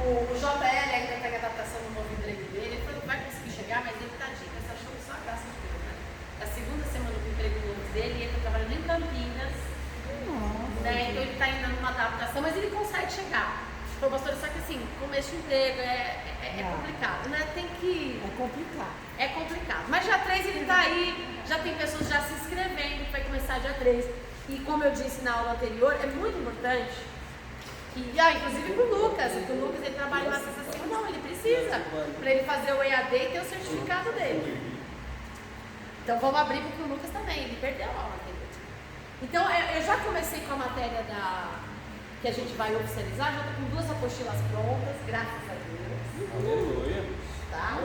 O JL ainda está em adaptação no novo emprego dele, ele falou que vai conseguir chegar, mas ele tadinho, essa show só a graça de Deus, né? A segunda semana do emprego novo dele, ele está trabalhando em Campinas, né? Então ele está ainda numa adaptação, mas ele consegue chegar. Falou, pastor, só que assim, começo de emprego é complicado, né? Tem que... É complicado. É complicado. Mas dia 3 ele está aí, já tem pessoas já se inscrevendo, vai começar dia 3. E como eu disse na aula anterior, é muito importante. Inclusive com o Lucas ele trabalha na sexta-feira. Não, ele precisa para ele fazer o EAD e ter o certificado dele. Então vamos abrir porque o Lucas também, ele perdeu a aula anterior. Então eu já comecei com a matéria que a gente vai oficializar, já estou com 2 apostilas prontas, graças a Deus. Aleluia. Tá?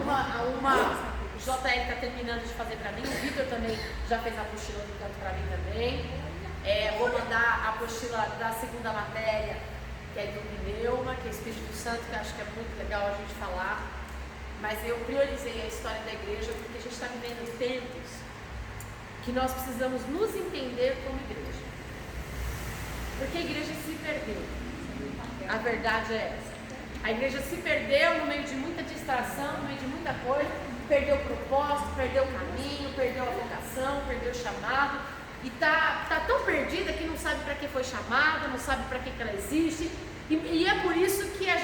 Uma o JL está terminando de fazer para mim, o Vitor também já fez a apostila do canto para mim também. Vou mandar a apostila da segunda matéria, que é do pneuma, que é Espírito Santo, que eu acho que é muito legal a gente falar. Mas eu priorizei a história da igreja porque a gente está vivendo tempos que nós precisamos nos entender como igreja. Porque a igreja se perdeu. A verdade é essa. A igreja se perdeu no meio de muita distração, no meio de muita coisa, perdeu o propósito, perdeu o caminho, perdeu a vocação, perdeu o chamado. E tá tão perdida que não sabe para que foi chamada, não sabe para que ela existe. E é por isso que a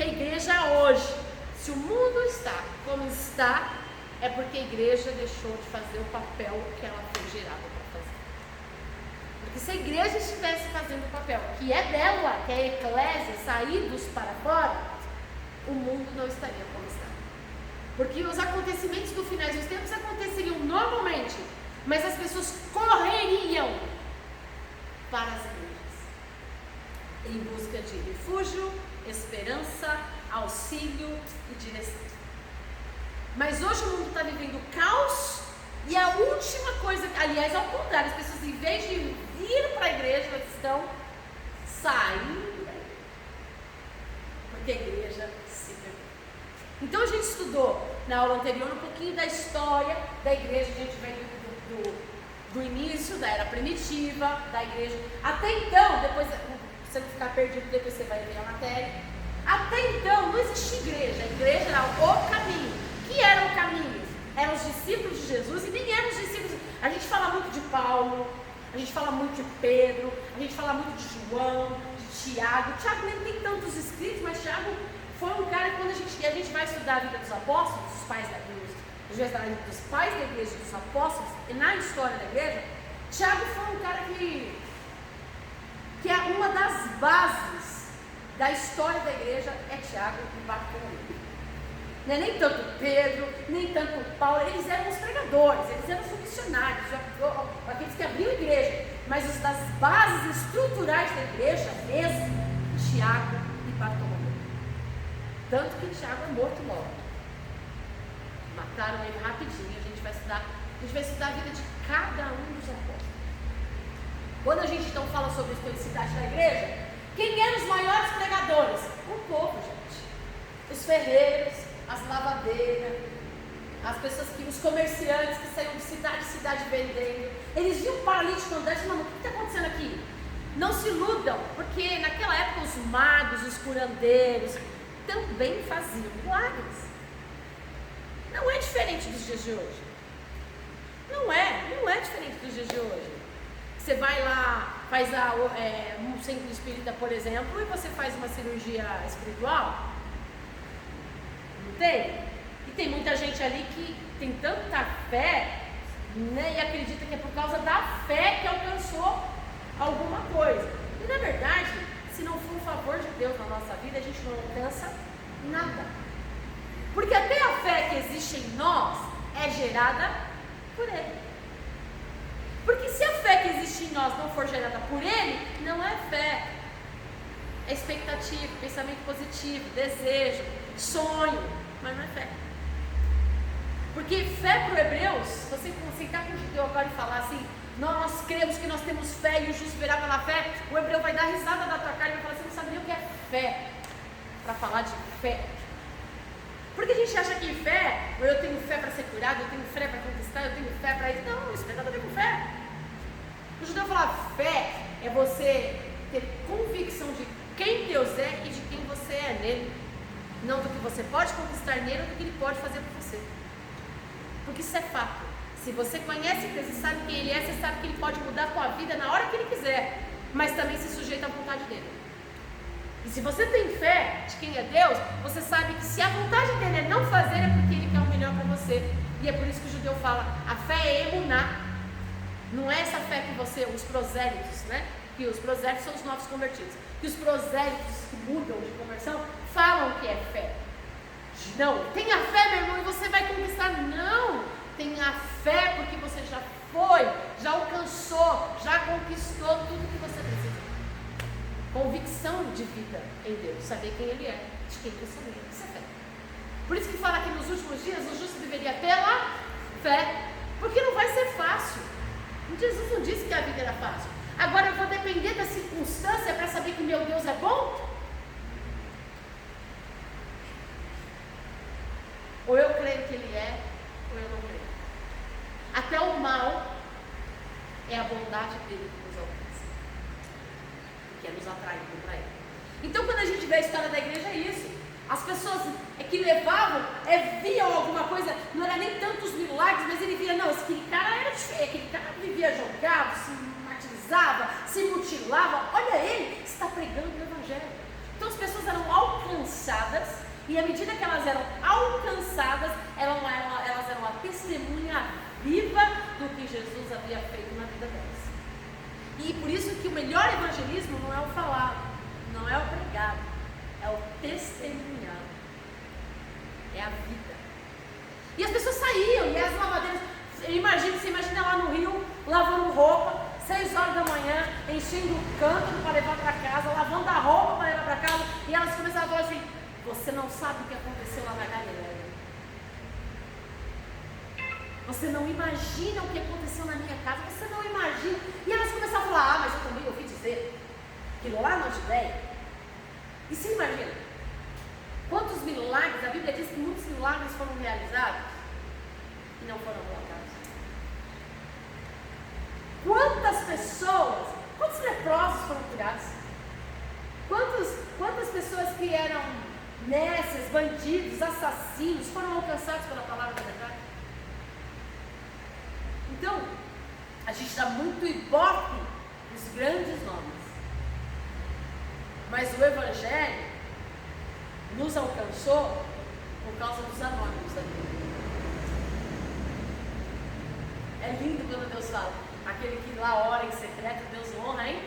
igreja hoje, se o mundo está como está, é porque a igreja deixou de fazer o papel que ela foi gerada para fazer. Porque se a igreja estivesse fazendo o papel que é dela, que é a eclésia, saídos para fora, o mundo não estaria como está. Porque os acontecimentos do final dos tempos aconteceriam normalmente, mas as pessoas correriam para as igrejas em busca de refúgio, esperança, auxílio e direção. Mas hoje o mundo está vivendo caos e a última coisa, aliás, ao contrário, as pessoas em vez de vir para a igreja, elas estão saindo da igreja, porque a igreja se perdeu. Então a gente estudou na aula anterior um pouquinho da história da igreja, a gente vem do início, da era primitiva, da igreja. Até então, depois, você não ficar perdido, depois você vai ver a matéria. Até então, não existia igreja. A igreja era o caminho. Que era o caminho? Eram os discípulos de Jesus e nem eram os discípulos. A gente fala muito de Paulo, a gente fala muito de Pedro, a gente fala muito de João, de Tiago. Tiago nem tem tantos escritos, mas Tiago foi um cara que quando a gente vai estudar a vida dos apóstolos, dos pais da igreja, dos pais da igreja, dos apóstolos, e na história da igreja, Tiago foi um cara que é uma das bases da história da igreja, é Tiago e Bartolomeu. Não é nem tanto Pedro, nem tanto Paulo, eles eram os pregadores, eles eram os missionários, aqueles que abriam a igreja, mas os das bases estruturais da igreja mesmo, Tiago e Bartolomeu. Tanto que Tiago é morto logo. Mataram ele rapidinho. A gente vai estudar a vida de cada um dos apóstolos. Quando a gente então fala sobre a historicidade da igreja, quem eram os maiores pregadores? O povo, gente. Os ferreiros, as lavadeiras, as pessoas os comerciantes que saíam de cidade em cidade vendendo. Eles viam o paralítico andando e falavam, o que está acontecendo aqui? Não se iludam, porque naquela época os magos, os curandeiros também faziam milagres. Não é diferente dos dias de hoje. Não é diferente dos dias de hoje. Você vai lá, faz um centro espírita, por exemplo, e você faz uma cirurgia espiritual. Não tem? E tem muita gente ali que tem tanta fé, né, e acredita que é por causa da fé que alcançou alguma coisa. E na verdade, se não for o favor de Deus na nossa vida, a gente não alcança nada. Porque até a fé que existe em nós é gerada por Ele. Porque se a fé que existe em nós não for gerada por Ele, não é fé. É expectativa, pensamento positivo, desejo, sonho, mas não é fé. Porque fé para o Hebreus, se você sentar com o judeu agora e falar assim, nós cremos que nós temos fé e o justo verá pela fé, o hebreu vai dar risada da tua cara e vai falar, você não sabe nem o que é fé, para falar de fé. Porque a gente acha que fé, eu tenho fé para ser curado, eu tenho fé para conquistar, eu tenho fé para isso. Não, isso não tem nada a ver com fé. O judeu fala, fé é você ter convicção de quem Deus é e de quem você é nele, não do que você pode conquistar nele ou do que ele pode fazer por você. Porque isso é fato. Se você conhece Deus e sabe quem ele é, você sabe que ele pode mudar a tua vida na hora que ele quiser, mas também se sujeita à vontade dele. E se você tem fé de quem é Deus, você sabe que se a vontade dele é não fazer, é porque ele quer o melhor para você. E é por isso que o judeu fala, a fé é emuná. Não é essa fé que você, os prosélitos, né? Que os prosélitos são os novos convertidos. Que os prosélitos que mudam de conversão falam que é fé. Não, tenha fé, meu irmão, e você vai conquistar. Não, tenha fé porque você já foi, já alcançou, já conquistou tudo que você precisa. Convicção de vida em Deus, saber quem Ele é, de quem você é. Isso é fé. Por isso que fala que nos últimos dias o justo viveria pela fé, porque não vai ser fácil. Jesus não disse que a vida era fácil. Agora eu vou depender da circunstância para saber que meu Deus é bom? Ou eu creio que Ele é, ou eu não creio. Até o mal é a bondade dele que nos alcança, que é nos atraído para Ele. Então, quando a gente vê a história da igreja, é isso. As pessoas que levavam, viam alguma coisa, não era nem tantos milagres, mas ele via, não, aquele cara era feio, aquele cara vivia jogado, se martirizava, se mutilava. Olha ele, está pregando o evangelho. Então, as pessoas eram alcançadas, e à medida que elas eram alcançadas, elas eram a testemunha viva do que Jesus havia feito na vida delas. E por isso que o melhor evangelismo não é o falar, não é o pregar, é o testemunhar, é a vida. E as pessoas saíam, e as lavadeiras, você imagina lá no Rio, lavando roupa, 6 horas da manhã, enchendo o cântaro para levar para casa, lavando a roupa para levar para casa, e elas começavam a falar assim, você não sabe o que aconteceu lá na Galileia. Você não imagina o que aconteceu na minha casa, você não imagina. E elas começaram a falar, mas eu também ouvi dizer que lá na Judéia, e você imagina, quantos milagres, a Bíblia diz que muitos milagres foram realizados e não foram relatados. Quantas pessoas, quantos leprosos foram curados? Quantas pessoas que eram nécias, bandidos, assassinos, foram alcançados pela palavra da verdade? Então, a gente dá muito ibope nos grandes nomes. Mas o Evangelho nos alcançou por causa dos anônimos da Bíblia. É lindo quando Deus fala, aquele que lá ora em secreto, Deus honra, hein?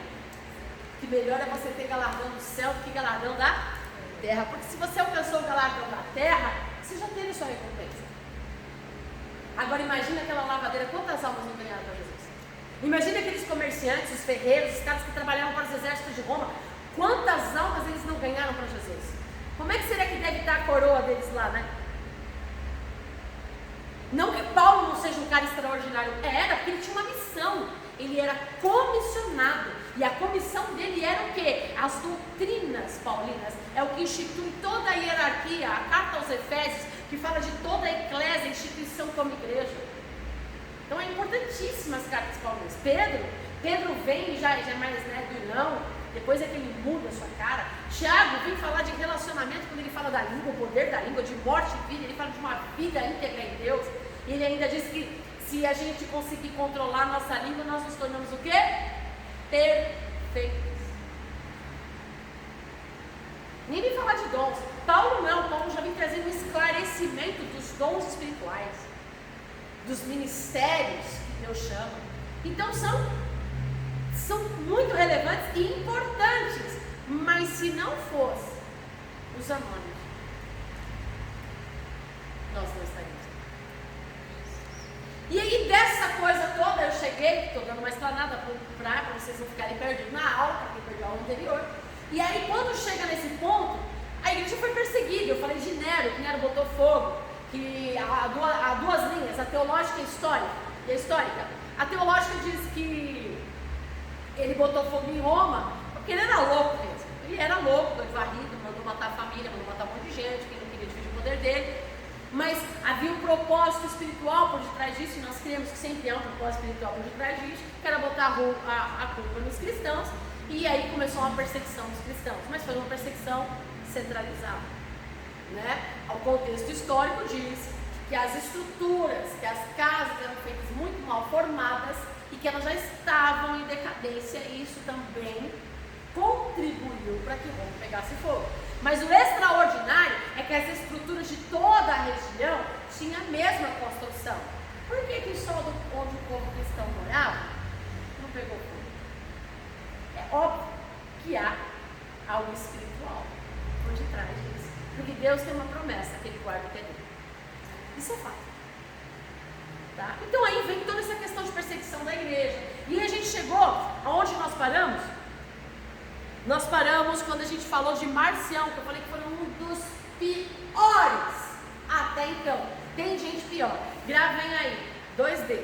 Que melhor é você ter galardão do céu do que galardão da terra. Porque se você alcançou o galardão da terra, você já teve sua recompensa. Agora imagina aquela lavadeira, quantas almas não ganharam para Jesus? Imagina aqueles comerciantes, os ferreiros, os caras que trabalhavam para os exércitos de Roma. Quantas almas eles não ganharam para Jesus? Como é que será que deve estar a coroa deles lá, né? Não que Paulo não seja um cara extraordinário, era porque ele tinha uma missão, ele era comissionado, e a comissão dele era o quê? As doutrinas paulinas, é o que institui toda a hierarquia, a carta aos Efésios, que fala de toda a eclésia, a instituição como igreja. Então é importantíssima as cartas paulinas. Pedro vem e já é mais durão, depois é que ele muda a sua cara. Tiago vem falar de relacionamento quando ele fala da língua, o poder da língua, de morte e vida, ele fala de uma vida íntegra em Deus. E ele ainda diz que se a gente conseguir controlar a nossa língua, nós nos tornamos o quê? Perfeitos. Nem vem falar de dons. Paulo não, Paulo já vem trazendo um esclarecimento dos dons espirituais, dos ministérios que Deus chama. Então são muito relevantes e importantes, mas se não fosse os anônimos, nós não estaríamos. E aí dessa coisa toda eu cheguei, estou dando uma explanada para vocês não ficarem perdidos na aula, para quem perdeu a aula anterior. E aí quando chega nesse ponto, a igreja foi perseguida. Eu falei de Nero, que Nero botou fogo, que há duas linhas, a teológica e a histórica. A teológica diz que ele botou fogo em Roma, porque ele era louco mesmo. Ele era louco, varrido, mandou matar a família, mandou matar um monte de gente, que não queria dividir o poder dele. Mas havia um propósito espiritual por detrás disso, e nós cremos que sempre há um propósito espiritual por detrás disso, que era botar a culpa nos cristãos, e aí começou uma perseguição dos cristãos. Mas foi uma perseguição centralizado, né? O contexto histórico diz que as estruturas, que as casas eram feitas muito mal formadas e que elas já estavam em decadência, e isso também contribuiu para que Roma pegasse fogo. Mas o extraordinário é que as estruturas de toda a região tinham a mesma construção. Por que só onde o povo cristão morava não pegou fogo? É óbvio que há algo espiritual por detrás disso. Porque Deus tem uma promessa que Ele guarda o que é dele. Isso é fato. Tá? Então aí vem toda essa questão de perseguição da igreja. E a gente chegou aonde nós paramos? Nós paramos quando a gente falou de Marcião, que eu falei que foi um dos piores até então. Tem gente pior. Gravem aí, 2D.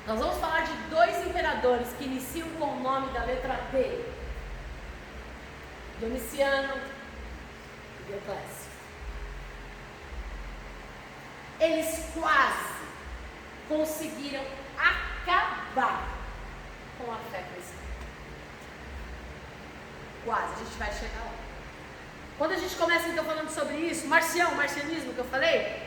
Nós vamos falar de 2 imperadores que iniciam com o nome da letra D. Domiciano e Dioclésio. Eles quase conseguiram acabar com a fé cristã. Quase, a gente vai chegar lá. Quando a gente começa então falando sobre isso, marcianismo que eu falei,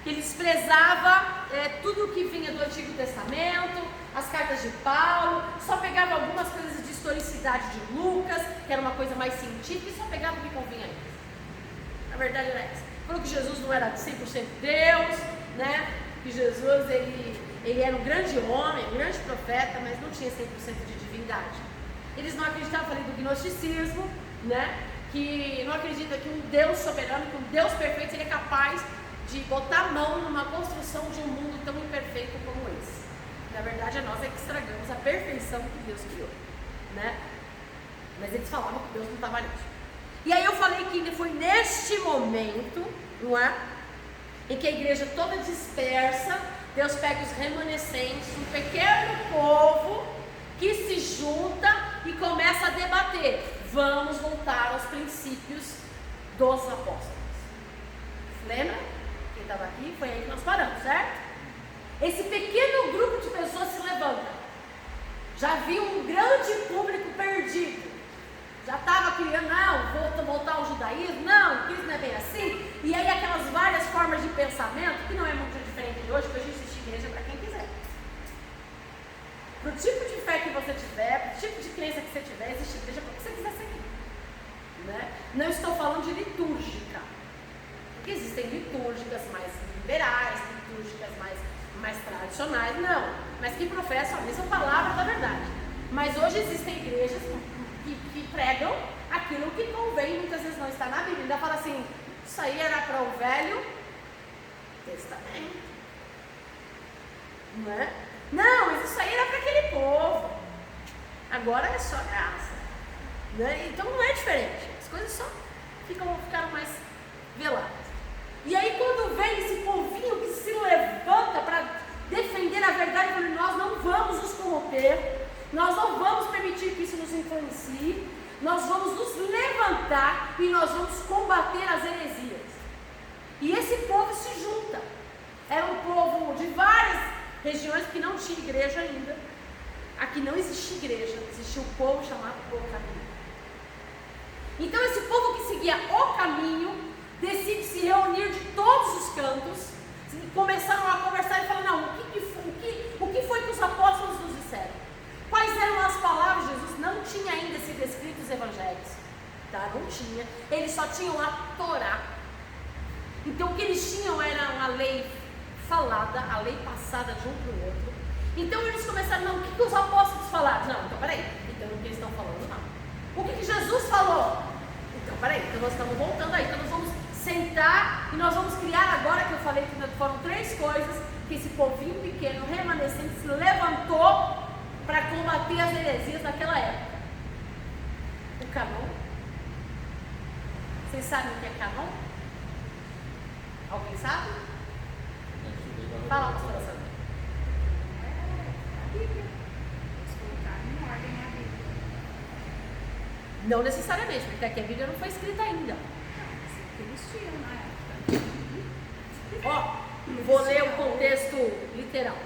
que ele desprezava tudo que vinha do Antigo Testamento, as cartas de Paulo, só pegava algumas coisas de historicidade de Lucas, que era uma coisa mais científica, e só pegava o que convinha a eles. A verdade era essa. Falou que Jesus não era 100% Deus, né? Que Jesus ele era um grande homem, um grande profeta, mas não tinha 100% de divindade. Eles não acreditavam, falei do gnosticismo, né? Que não acredita que um Deus soberano, que um Deus perfeito seria capaz de botar a mão numa construção de um mundo tão imperfeito como esse. Na verdade, nós é que estragamos a perfeição que Deus criou, né? Mas eles falavam que Deus não estava nisso. E aí eu falei que foi neste momento, não é? Em que a igreja toda dispersa, Deus pega os remanescentes, um pequeno povo que se junta e começa a debater. Vamos voltar aos princípios dos apóstolos. Lembra? Quem estava aqui, foi aí que nós paramos, certo? Esse pequeno grupo de pessoas se levanta. Já viu um grande público perdido. Já estava criando, não, vou voltar ao judaísmo, não, isso não é bem assim. E aí aquelas várias formas de pensamento, que não é muito diferente de hoje, porque a gente existe igreja para quem quiser. Para o tipo de fé que você tiver, para o tipo de crença que você tiver, existe igreja para o que você quiser seguir. Né? Não estou falando de litúrgica, porque existem litúrgicas mais liberais, litúrgicas mais tradicionais, não, mas que professam a mesma palavra da verdade. Mas hoje existem igrejas que pregam aquilo que convém, muitas vezes não está na Bíblia. Ainda fala assim, isso aí era para o Velho Testamento, não é? Não, mas isso aí era para aquele povo, agora é só graça, né? Então não é diferente, as coisas só ficaram mais veladas. E aí quando vem esse povinho que se levanta para defender a verdade, nós não vamos nos corromper, nós não vamos permitir que isso nos influencie, nós vamos nos levantar e nós vamos combater as heresias. E esse povo se junta. Era um povo de várias regiões que não tinha igreja ainda. Aqui não existia igreja, existia um povo chamado O Caminho. Então esse povo que seguia o caminho decide se reunir de todos os cantos, e começaram a conversar e falaram, não, o que foi que os apóstolos nos disseram? Quais eram as palavras de Jesus? Não tinha ainda sido escritos os evangelhos, tá? Não tinha, eles só tinham a Torá. Então o que eles tinham era uma lei falada, a lei passada de um para o outro. Então eles começaram, não, o que os apóstolos falaram? Não, então peraí, então o que eles estão falando não. O que Jesus falou? Então peraí, então nós estamos voltando aí, então nós vamos sentar e nós vamos criar agora, que eu falei que foram 3 coisas, que esse povinho pequeno, remanescente, se levantou para combater as heresias naquela época. O Canon. Vocês sabem o que é Canon? Alguém sabe? Fala, pastora Sandra. A Bíblia. Eles colocaram em ordem a Bíblia. Não necessariamente, porque aqui a Bíblia não foi escrita ainda. Eles tinham na época. Ó, vou ler o contexto literal.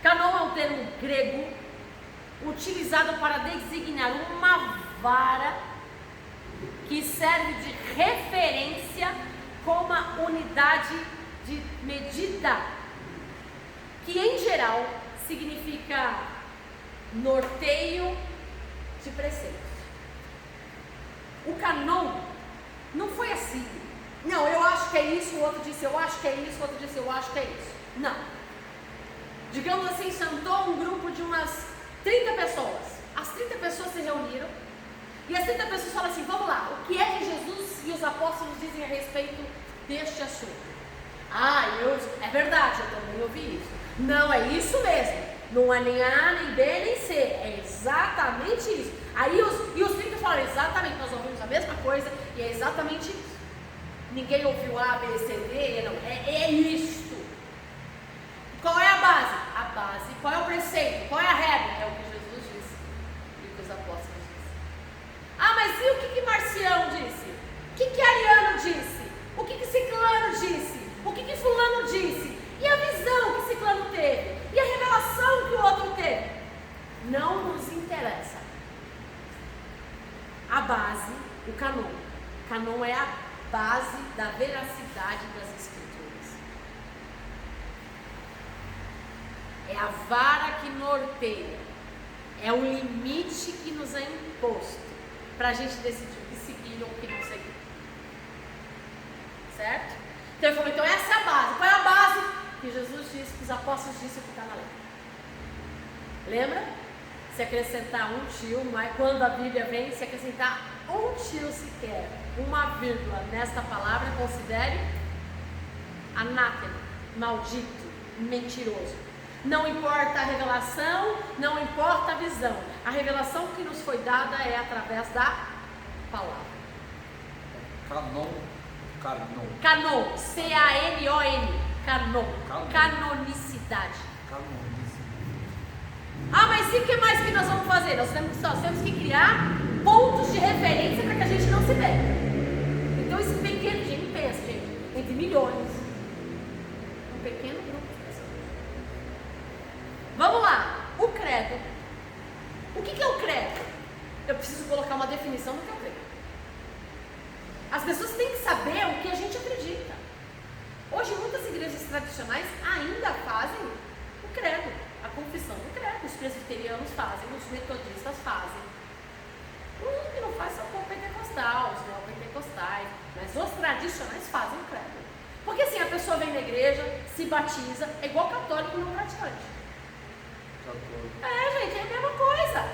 Canon é um termo grego utilizado para designar uma vara que serve de referência como a unidade de medida, que em geral significa norteio de preceitos. O canon não foi assim. Não, eu acho que é isso, o outro disse eu acho que é isso, o outro disse eu acho que é isso. Não. Digamos assim, sentou um grupo de umas 30 pessoas. As 30 pessoas se reuniram e as 30 pessoas falam assim, vamos lá, o que é que Jesus e os apóstolos dizem a respeito deste assunto? É verdade, eu também ouvi isso. Não, é isso mesmo. Não é nem A, nem B, nem C. É exatamente isso. Aí os 30 falaram, exatamente, nós ouvimos a mesma coisa e é exatamente isso. Ninguém ouviu A, B, C, D, não. É isto. Qual é a base? A base. Qual é o preceito? Qual é a regra? É o que Jesus disse e o que os apóstolos disseram. Mas e o que Marcião disse? O que Ariano disse? O que Ciclano disse? O que fulano disse? E a visão que Ciclano teve? E a revelação que o outro teve? Não nos interessa. A base, o canon. O canon é a base da veracidade das Escrituras. É a vara que norteia. É o limite que nos é imposto para a gente decidir o que seguir ou o que não seguir. Certo? Então ele falou, então essa é a base. Qual é a base? Que Jesus disse, que os apóstolos disseram que está na lei. Lembra? Se acrescentar um tio, mas quando a Bíblia vem, se acrescentar um tio sequer, uma vírgula nesta palavra, considere anátema, maldito, mentiroso. Não importa a revelação, não importa a visão. A revelação que nos foi dada é através da palavra. Canon, C-A-N-O-N, canon, canonicidade. Mas e o que mais que nós vamos fazer? Nós temos que criar pontos de referência para que a gente não se perca. Então esse pequeno, gente, pensa, gente, entre milhões, um pequeno grupo de pessoas. Vamos lá, o credo. O que é o credo? Eu preciso colocar uma definição do que é o credo. As pessoas têm que saber o que a gente acredita. Hoje muitas igrejas tradicionais ainda fazem o credo, a confissão do credo. Os presbiterianos fazem, os metodistas fazem. O único que não faz são o pentecostal, os neopentecostais, mas os tradicionais fazem o credo. Porque assim, a pessoa vem na igreja, se batiza, é igual católico não praticante. Gente, é a mesma coisa.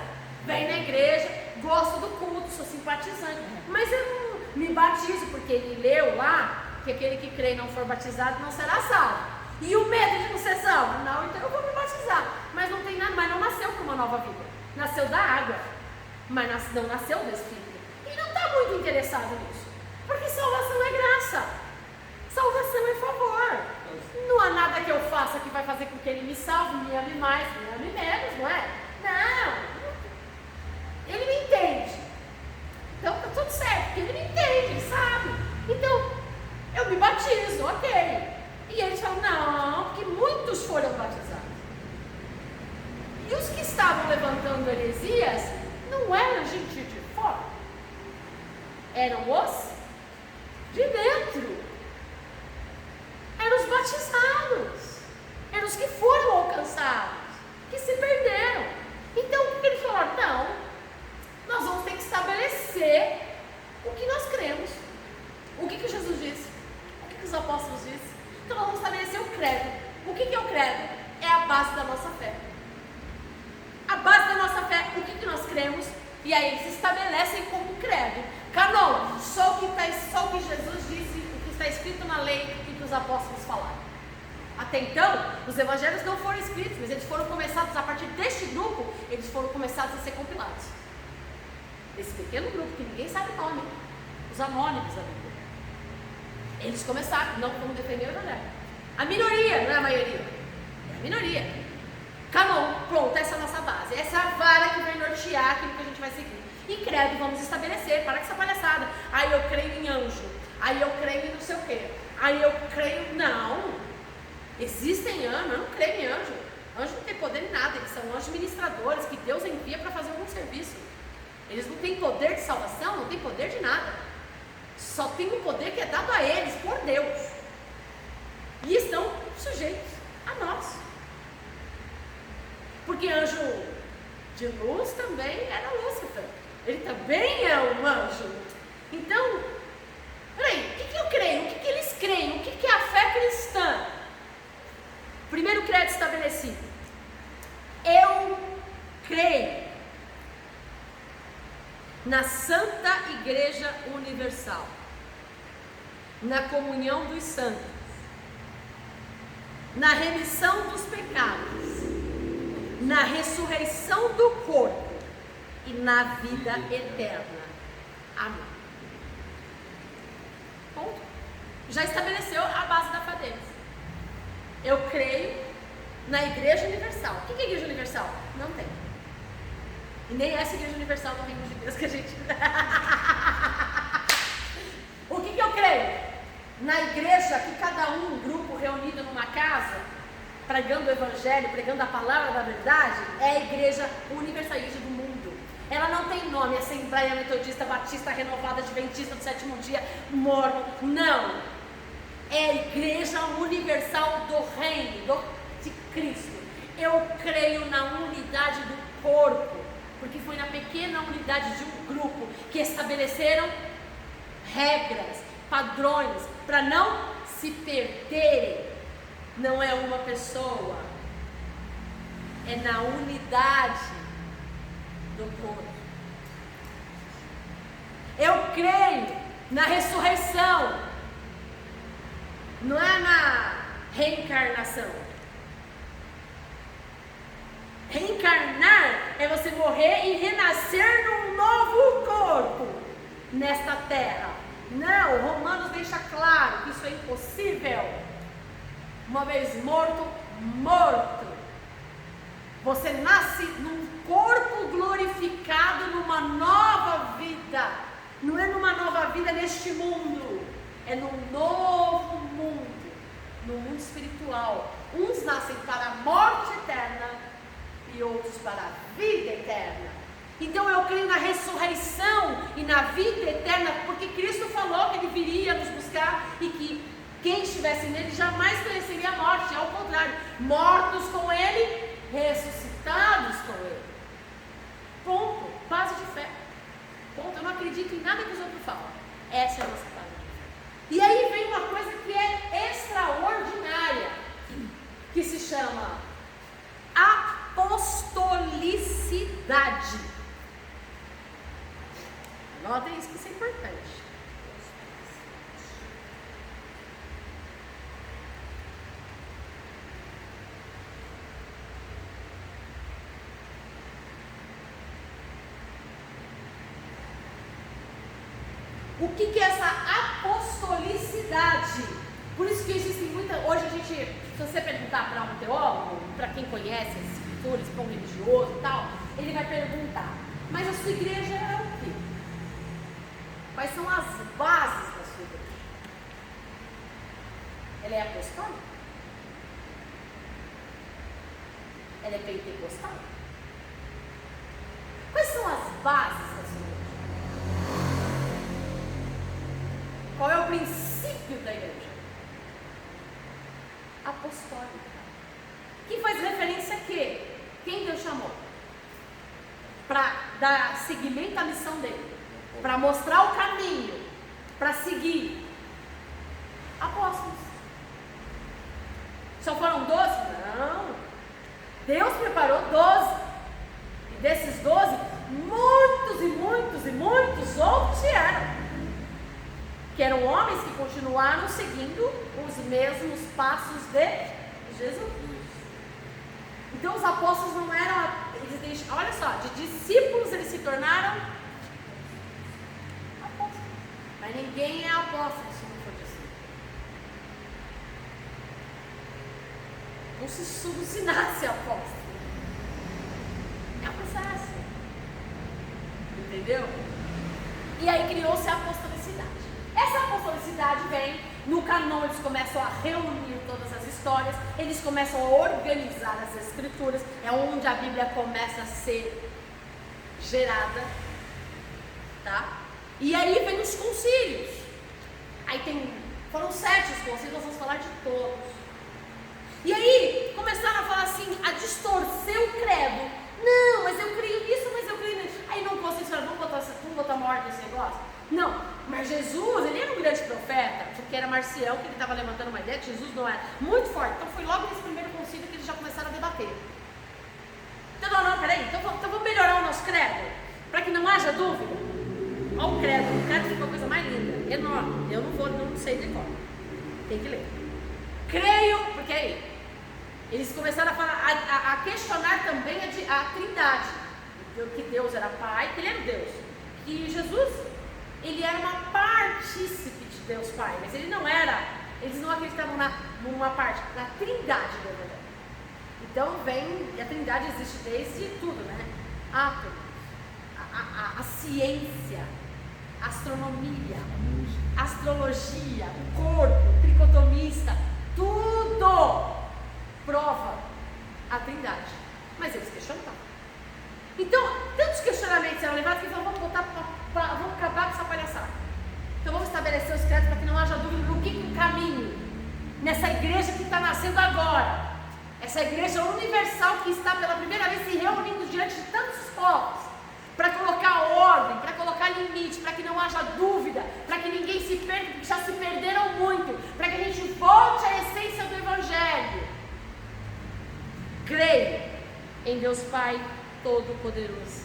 Vem na igreja, gosto do culto, sou simpatizante, mas eu não me batizo porque ele leu lá que aquele que crê e não for batizado não será salvo. E o medo de não ser salvo? Não, então eu vou me batizar. Mas não tem nada, mas não nasceu com uma nova vida. Nasceu da água, mas não nasceu do Espírito. E não está muito interessado nisso. Porque salvação é graça. Salvação é favor. Não há nada que eu faça que vai fazer com que ele me salve, me ame mais, me ame menos, não é? Não. Ele me entende. Então está tudo certo, porque ele me entende, ele sabe. Então, eu me batizo, ok. E eles falam, não, porque muitos foram batizados. E os que estavam levantando heresias não eram gente de fora, eram os de dentro. Eram os batizados, eram os que foram alcançados, que se perderam. Então o que eles falaram? Não, nós vamos ter que estabelecer o que nós cremos. O que Jesus disse? O que os apóstolos disseram? Então nós vamos estabelecer o credo. O que é o credo? É a base da nossa fé. A base da nossa fé, o que nós cremos, e aí eles estabelecem como credo. Canon, só o que Jesus disse, o que está escrito na lei e que os apóstolos falaram. Até então, os evangelhos não foram escritos, mas eles foram começados, a partir deste grupo, eles foram começados a ser compilados. Esse pequeno grupo, que ninguém sabe o nome, os anônimos da Bíblia. Eles começaram, não como defender o evangelho. A minoria, não é a maioria, é a minoria. Canon, pronto, essa é a nossa base. Essa é a vara que vai nortear aquilo que a gente vai seguir. E credo, vamos estabelecer, para com essa palhaçada. Aí eu creio em anjo, aí eu creio em não sei o quê, aí eu creio, não. Existem anjos, eu não creio em anjo. Anjo não tem poder em nada, eles são anjos ministradores que Deus envia para fazer algum serviço. Eles não têm poder de salvação, não têm poder de nada. Só tem um poder que é dado a eles por Deus. E estão sujeitos a nós. Porque anjo de luz também era Lúcifer. Ele também é um anjo. Então, peraí, o que eu creio? O que eles creem? O que é a fé cristã? Primeiro credo estabelecido. Eu creio na Santa Igreja Universal, na comunhão dos santos, na remissão dos pecados, na ressurreição do corpo e na vida eterna. Amém. Ponto. Já estabeleceu a base da fé deles. Eu creio na Igreja Universal. O que é Igreja Universal? Não tem. E nem essa Igreja Universal do Reino de Deus que a gente... O que eu creio? Na igreja que cada um grupo reunido numa casa, pregando o Evangelho, pregando a palavra da verdade, é a Igreja Universalista do mundo. Ela não tem nome, Assembleia Metodista, Batista, Renovada, Adventista do Sétimo Dia, Mormon, não. É a Igreja Universal do Reino de Cristo. Eu creio na unidade do corpo, porque foi na pequena unidade de um grupo que estabeleceram regras, padrões, para não se perderem. Não é uma pessoa, é na unidade do corpo. Eu creio na ressurreição, não é na reencarnação. Reencarnar é você morrer e renascer num novo corpo nesta terra. Não, Romanos deixa claro que isso é impossível. Uma vez morto, morto. Você nasce num corpo glorificado, numa nova vida. Não é numa nova vida neste mundo, é num novo mundo, no mundo espiritual. Uns nascem para a morte eterna e outros para a vida eterna. Então eu creio na ressurreição e na vida eterna, porque Cristo falou que Ele viria nos buscar e que quem estivesse nele jamais conheceria a morte. Ao contrário, mortos com Ele, ressuscitados com Ele. Ponto. Base de fé. Ponto. Eu não acredito em nada que os outros falam. Essa é a nossa base de fé. E aí vem uma coisa que é extraordinária, que se chama apostolicidade. Anotem isso, que isso é importante. O que é essa apostolicidade? Por isso que existem muitas... Hoje a gente, se você perguntar para um teólogo, para quem conhece as escrituras, para um religioso e tal, ele vai perguntar, mas a sua igreja é o quê? Quais são as bases da sua igreja? Ela é apostólica? Ela é pentecostal? Quais são as bases da sua igreja? Qual é o princípio da igreja? Apostólica. Que faz referência a quê? Quem Deus chamou? Para dar seguimento à missão dele. Para mostrar o caminho. Para seguir. Apóstolos. Só foram 12? Não. Deus preparou 12. E desses 12, muitos e muitos e muitos outros vieram. Que eram homens que continuaram seguindo os mesmos passos de Jesus. Então os apóstolos não eram, olha só, de discípulos eles se tornaram apóstolos. Mas ninguém é apóstolo se não for discípulo. Não se nasce apóstolo. É um processo. Entendeu? E aí criou-se a apostolicidade. Essa apostolicidade vem, no canon eles começam a reunir todas as histórias, eles começam a organizar as escrituras, é onde a Bíblia começa a ser gerada, E aí vem os concílios. Aí foram 7 os concílios, nós vamos falar de todos. E aí começaram a falar assim, a distorcer o credo. Não, mas eu creio nisso, mas eu creio nisso. Aí não vocês falaram, vamos botar uma ordem nesse negócio? Não, mas Jesus, ele era um grande profeta, porque era Marcião que ele estava levantando uma ideia, que Jesus não era muito forte. Então foi logo nesse primeiro concílio que eles já começaram a debater. Então não, peraí, então vamos melhorar o nosso credo, para que não haja dúvida. Olha o credo ficou a coisa mais linda, enorme. Eu não sei decor, tem que ler. Creio, porque aí eles começaram a falar, a questionar também a Trindade, que Deus era Pai, que Ele era Deus, que Jesus, Ele era uma partícipe de Deus Pai, mas Ele não era, eles não acreditavam numa parte, na Trindade do Evangelho. Então a Trindade existe desde tudo, né? Átomos, a ciência, a astronomia, a astrologia, o corpo, tricotomista, tudo prova a Trindade. Mas eles questionavam. Então, tantos questionamentos eram levados que eles falaram, vamos acabar com essa palhaçada. Então vamos estabelecer os credos para que não haja dúvida no que caminho nessa igreja que está nascendo agora. Essa igreja universal que está pela primeira vez se reunindo diante de tantos povos, para colocar ordem, para colocar limite, para que não haja dúvida, para que ninguém se perca, porque já se perderam muito, para que a gente volte à essência do Evangelho. Creio em Deus Pai Todo-Poderoso,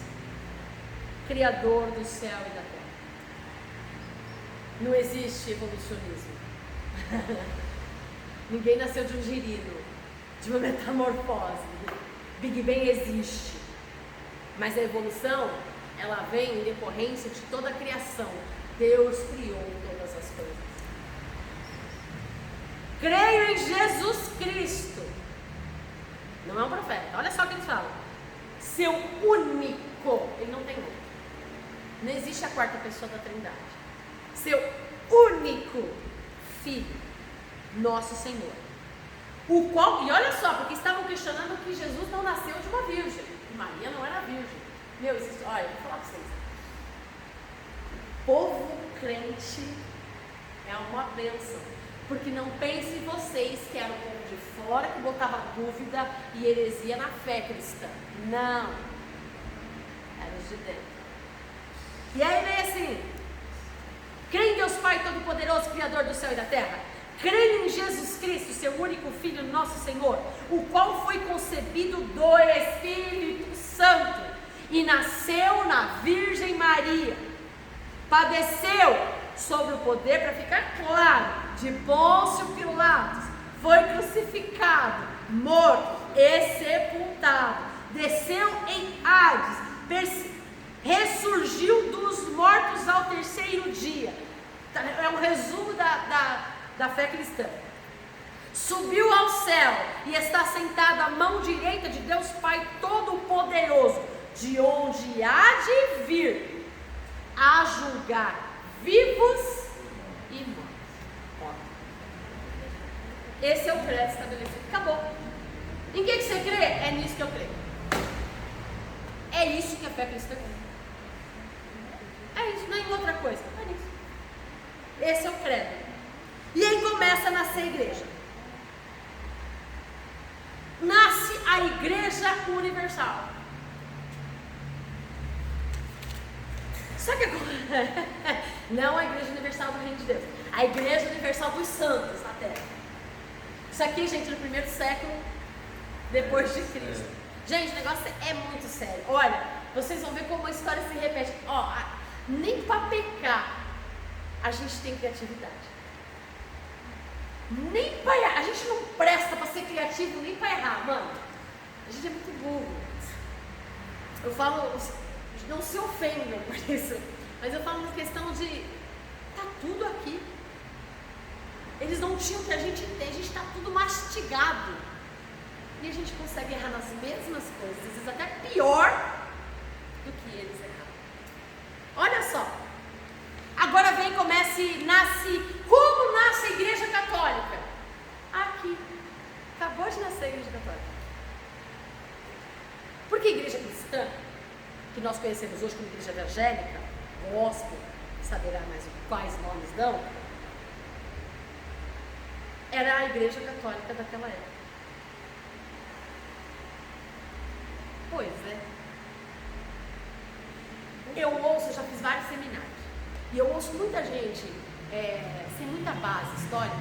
Criador do céu e da terra. Não existe evolucionismo. Ninguém nasceu de um girino, de uma metamorfose. Big Bang existe, mas a evolução, ela vem em decorrência de toda a criação. Deus criou todas as coisas. Creio em Jesus Cristo. Não é um profeta. Olha só o que eles falam. Seu único, ele não tem outro. Não existe a quarta pessoa da Trindade. Seu único Filho, nosso Senhor. O qual, e olha só, porque estavam questionando que Jesus não nasceu de uma virgem. E Maria não era virgem. Olha, eu vou falar para vocês. Povo crente é uma bênção. Porque não pensem vocês que era o povo de fora que botava dúvida e heresia na fé cristã. Não. Era os de dentro. E aí vem assim: creio em Deus Pai Todo-Poderoso, Criador do céu e da terra. Creio em Jesus Cristo, seu único Filho, nosso Senhor, o qual foi concebido do Espírito Santo e nasceu na Virgem Maria. Padeceu sob o poder, para ficar claro, de Pôncio Pilatos, foi crucificado, morto e sepultado, desceu em Hades, ressurgiu dos mortos ao 3º dia. É um resumo da fé cristã. Subiu ao céu e está sentado à mão direita de Deus Pai Todo-Poderoso, de onde há de vir a julgar vivos e mortos. Esse é o credo estabelecido. Acabou. Em que você crê? É nisso que eu creio. É isso que a fé cristã crê. É isso, não é em outra coisa. É nisso. Esse é o credo. E aí começa a nascer a igreja. Nasce a Igreja Universal. Só que não a Igreja Universal do Reino de Deus, a Igreja Universal dos Santos na Terra. Isso aqui, gente, no 1º século depois de Cristo. Gente, o negócio é muito sério. Olha, vocês vão ver como a história se repete. Nem para pecar a gente tem criatividade. Nem para errar. A gente não presta para ser criativo nem para errar, mano. A gente é muito burro. Eu falo, não se ofendam por isso, mas eu falo uma questão de tá tudo aqui. Eles não tinham o que a gente tem, a gente está tudo mastigado. E a gente consegue errar nas mesmas coisas, às vezes até pior do que eles erraram. Olha só. Agora vem, nasce. Como nasce a Igreja Católica? Aqui. Acabou de nascer a Igreja Católica. Porque a Igreja Cristã, que nós conhecemos hoje como Igreja Evangélica, gospel, saberá mais quais nomes dão, era a Igreja Católica daquela época. Pois é. Eu já fiz vários seminários, e eu ouço muita gente sem muita base histórica,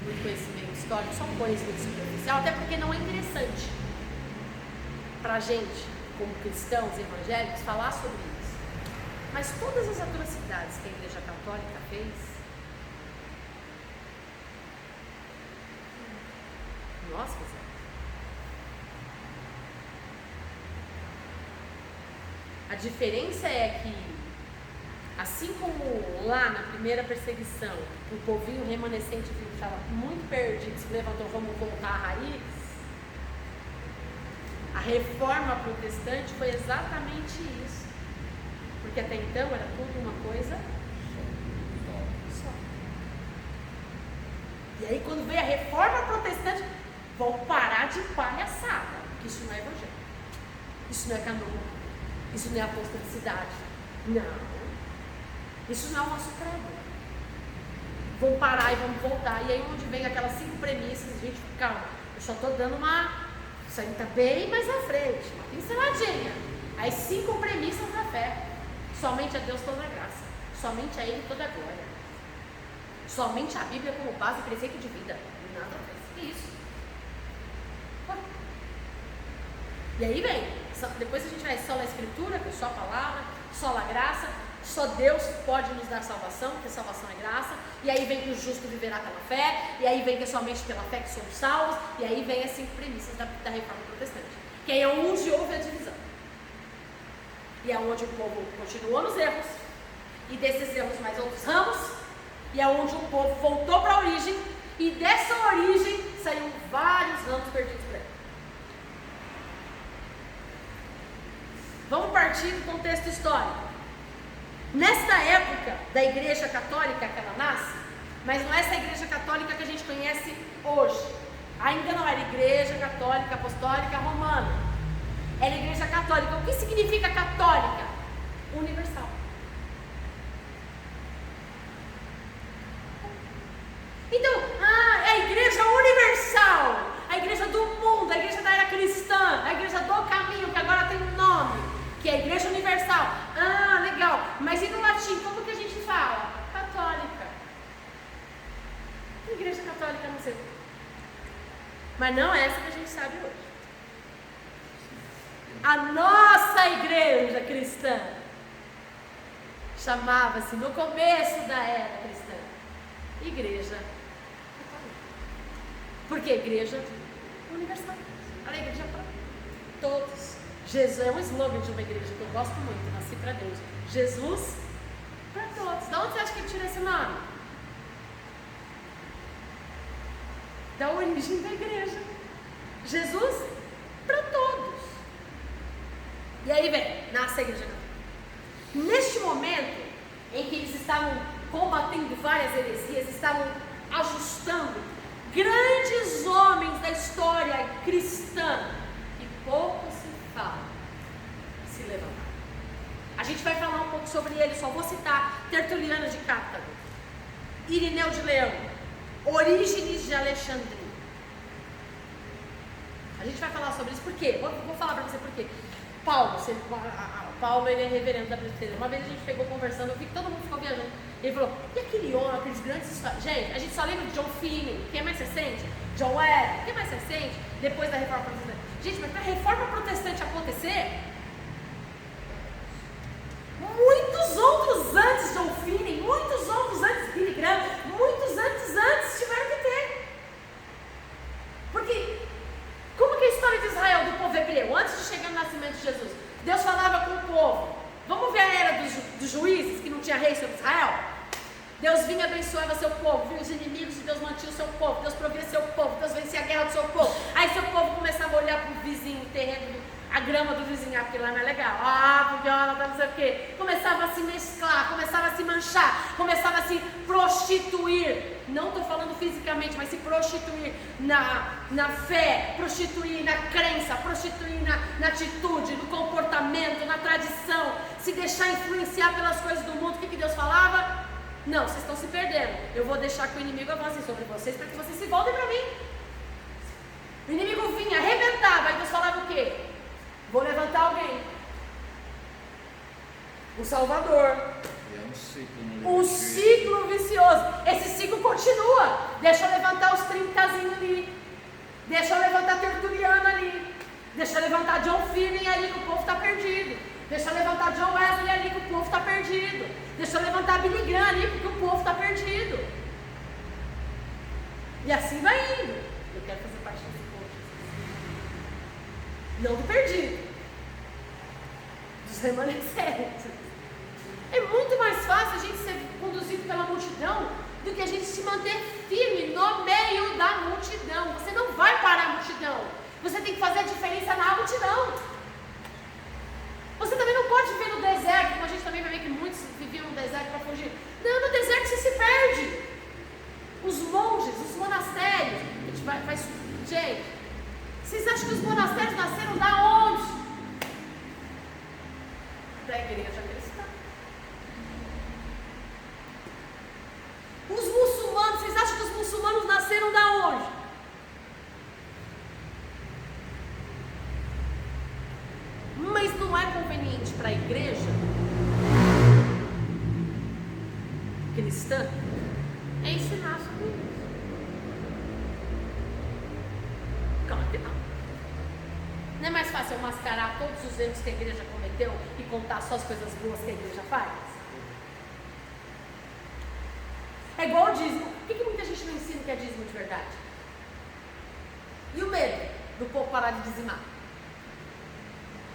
muito conhecimento histórico, só conhecimento superficial, até porque não é interessante pra gente, como cristãos evangélicos, falar sobre isso. Mas todas as atrocidades que a Igreja Católica fez, nós fizemos. A diferença é que, assim como lá na primeira perseguição, o povinho remanescente que estava muito perdido, se levantou, vamos voltar à raiz, a reforma protestante foi exatamente isso. Porque até então era tudo uma coisa só. E aí quando veio a reforma protestante, vão parar de palhaçada, porque isso não é evangelho, isso não é canônico, isso não é apostolicidade, não, isso não é o nosso credo. Vão parar e vamos voltar. E aí onde vem aquelas 5 premissas, gente, calma, eu só estou dando isso aí está bem mais à frente, uma pinceladinha. As 5 premissas da fé. Somente a Deus toda a graça, somente a Ele toda a glória, somente a Bíblia como base e preceito de vida, nada mais que isso. E aí vem, depois a gente vai só na Escritura, que é só a palavra, só a graça, só Deus pode nos dar salvação, porque salvação é graça, e aí vem que o justo viverá pela fé, e aí vem que é somente pela fé que somos salvos, e aí vem as 5 premissas da reforma protestante, que é onde houve a divisão. E é onde o povo continuou nos erros, e desses erros mais outros ramos, e é onde o povo voltou para a origem, e dessa origem saíram vários ramos perdidos por aí. Vamos partir do contexto histórico. Nesta época da Igreja Católica que ela nasce, mas não é essa Igreja Católica que a gente conhece hoje. Ainda não era Igreja Católica Apostólica Romana. Era Igreja Católica. O que significa católica? Universal. Então, é a Igreja Universal, a Igreja do mundo, a Igreja da era cristã, a Igreja do caminho, que agora tem um nome, que é a Igreja Universal. Legal. Mas e no latim, como que a gente fala? Católica. Igreja Católica, não sei. Mas não é essa que a gente sabe hoje. A nossa igreja cristã chamava-se, no começo da era cristã, Igreja Católica. Por que Igreja Universal? A igreja para todos. Jesus é um slogan de uma igreja que eu gosto muito, nasci para Deus. Jesus para todos. Da onde você acha que ele tirou esse nome? Da origem da igreja. Jesus para todos. E aí vem, nasce a igreja. Neste momento em que eles estavam combatendo várias heresias, estavam ajustando grandes homens da história cristã, e pouco se fala, se levantaram. A gente vai falar um pouco sobre ele, só vou citar Tertuliano de Cartago, Irineu de Leão, Orígenes de Alexandria. A gente vai falar sobre isso, por quê? Vou falar para você por quê. Paulo, ele é reverendo da presbiteriana. Uma vez a gente pegou conversando, eu vi que todo mundo ficou viajando. Ele falou, e aquele homem, aqueles grandes histórias? Gente, a gente só lembra de John Finney, quem é mais recente? John Wesley, quem é mais recente? Depois da Reforma Protestante. Gente, mas para a Reforma Protestante acontecer, muitos outros antes John Finney, muitos outros antes Billy Graham, muitos antes tiveram que ter. Porque, como que é a história de Israel, do povo hebreu, antes de chegar no nascimento de Jesus? Deus falava com o povo. Vamos ver a era dos juízes, que não tinha rei sobre Israel? Deus vinha e abençoava seu povo, vinha os inimigos e Deus mantinha o seu povo, Deus provia seu povo, Deus vencia a guerra do seu povo. Aí seu povo começava a olhar para o vizinho, o terreno, a grama do vizinho, porque lá não é legal, porque ela não sei o quê. Começava a se mesclar, começava a se manchar, começava a se prostituir. Não estou falando fisicamente, mas se prostituir na fé, prostituir na crença, prostituir na atitude, no comportamento, na tradição, se deixar influenciar pelas coisas do mundo. O que Deus falava? Não, vocês estão se perdendo. Eu vou deixar que o inimigo avance sobre vocês para que vocês se voltem para mim. O inimigo vinha, arrebentava, aí Deus falava o quê? Vou levantar alguém. O Salvador. É um ciclo, Um ciclo vicioso. Esse ciclo continua. Deixa eu levantar os 30zinhos ali. Deixa eu levantar Tertuliano ali. Deixa eu levantar John Finney ali que o povo está perdido. Deixa eu levantar John Wesley ali que o povo está perdido. Deixa eu levantar Billy Graham ali porque o povo está perdido. E assim vai indo. Eu quero fazer parte desse povo. Não do perdido. Dos remanescentes. É muito mais fácil a gente ser conduzido pela multidão do que a gente se manter firme no meio da multidão. Você não vai parar a multidão. Você tem que fazer a diferença na multidão. Você também não pode viver no deserto, como a gente também vai ver que muitos viviam no deserto para fugir. Não, no deserto você se perde. Os monges, os monastérios. Gente, vocês acham que os monastérios nasceram da onde? Da igreja cristã. Os muçulmanos, vocês acham que os muçulmanos nasceram da onde? Mas não é conveniente para a igreja cristã é ensinar sobre isso. Claro que não. Não é mais fácil eu mascarar todos os erros que a igreja cometeu e contar só as coisas boas que a igreja faz? É igual o dízimo. Por que muita gente não ensina que é dízimo de verdade? E o medo do povo parar de dizimar?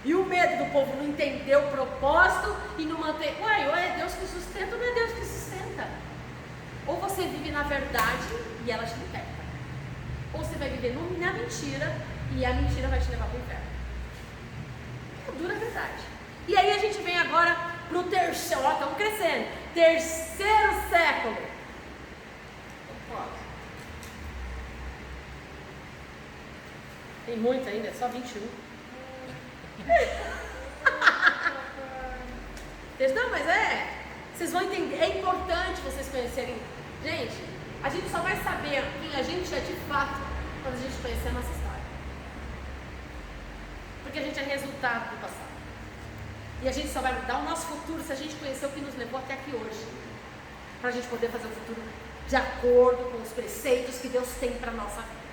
E o medo do povo não entender o propósito e não manter... Ué, ou é Deus que sustenta ou não é Deus que sustenta? Ou você vive na verdade e ela te liberta. Ou você vai viver na mentira e a mentira vai te levar para o inferno. É a dura verdade. E aí a gente vem agora para o terceiro... Ó, estamos crescendo. Terceiro século. Tem muito ainda, é só 21. Não, mas vocês vão entender, é importante vocês conhecerem. Gente, a gente só vai saber quem a gente é de fato quando a gente conhecer a nossa história. Porque a gente é resultado do passado. E a gente só vai mudar o nosso futuro se a gente conhecer o que nos levou até aqui hoje. Para a gente poder fazer o futuro de acordo com os preceitos que Deus tem para a nossa vida.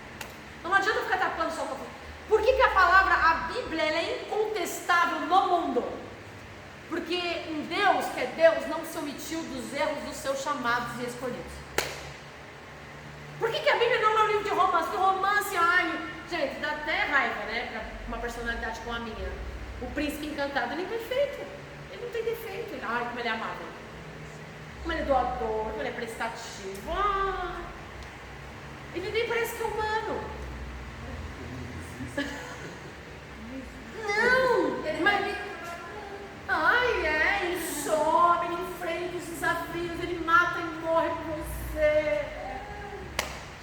Não adianta ficar tapando só o futuro. Por que a palavra, a Bíblia, ela é incontestável no mundo? Porque um Deus que é Deus não se omitiu dos erros dos seus chamados e escolhidos. Por que a Bíblia não é um livro de romance? Porque romance, gente, dá até raiva, né? Para uma personalidade como a minha. O príncipe encantado, ele é perfeito. Ele não tem defeito. Como ele é amável. Como ele é doador, como ele é prestativo. Ele nem parece que é humano. Não, mas ele sobe, ele enfrenta os desafios, ele mata e morre por você.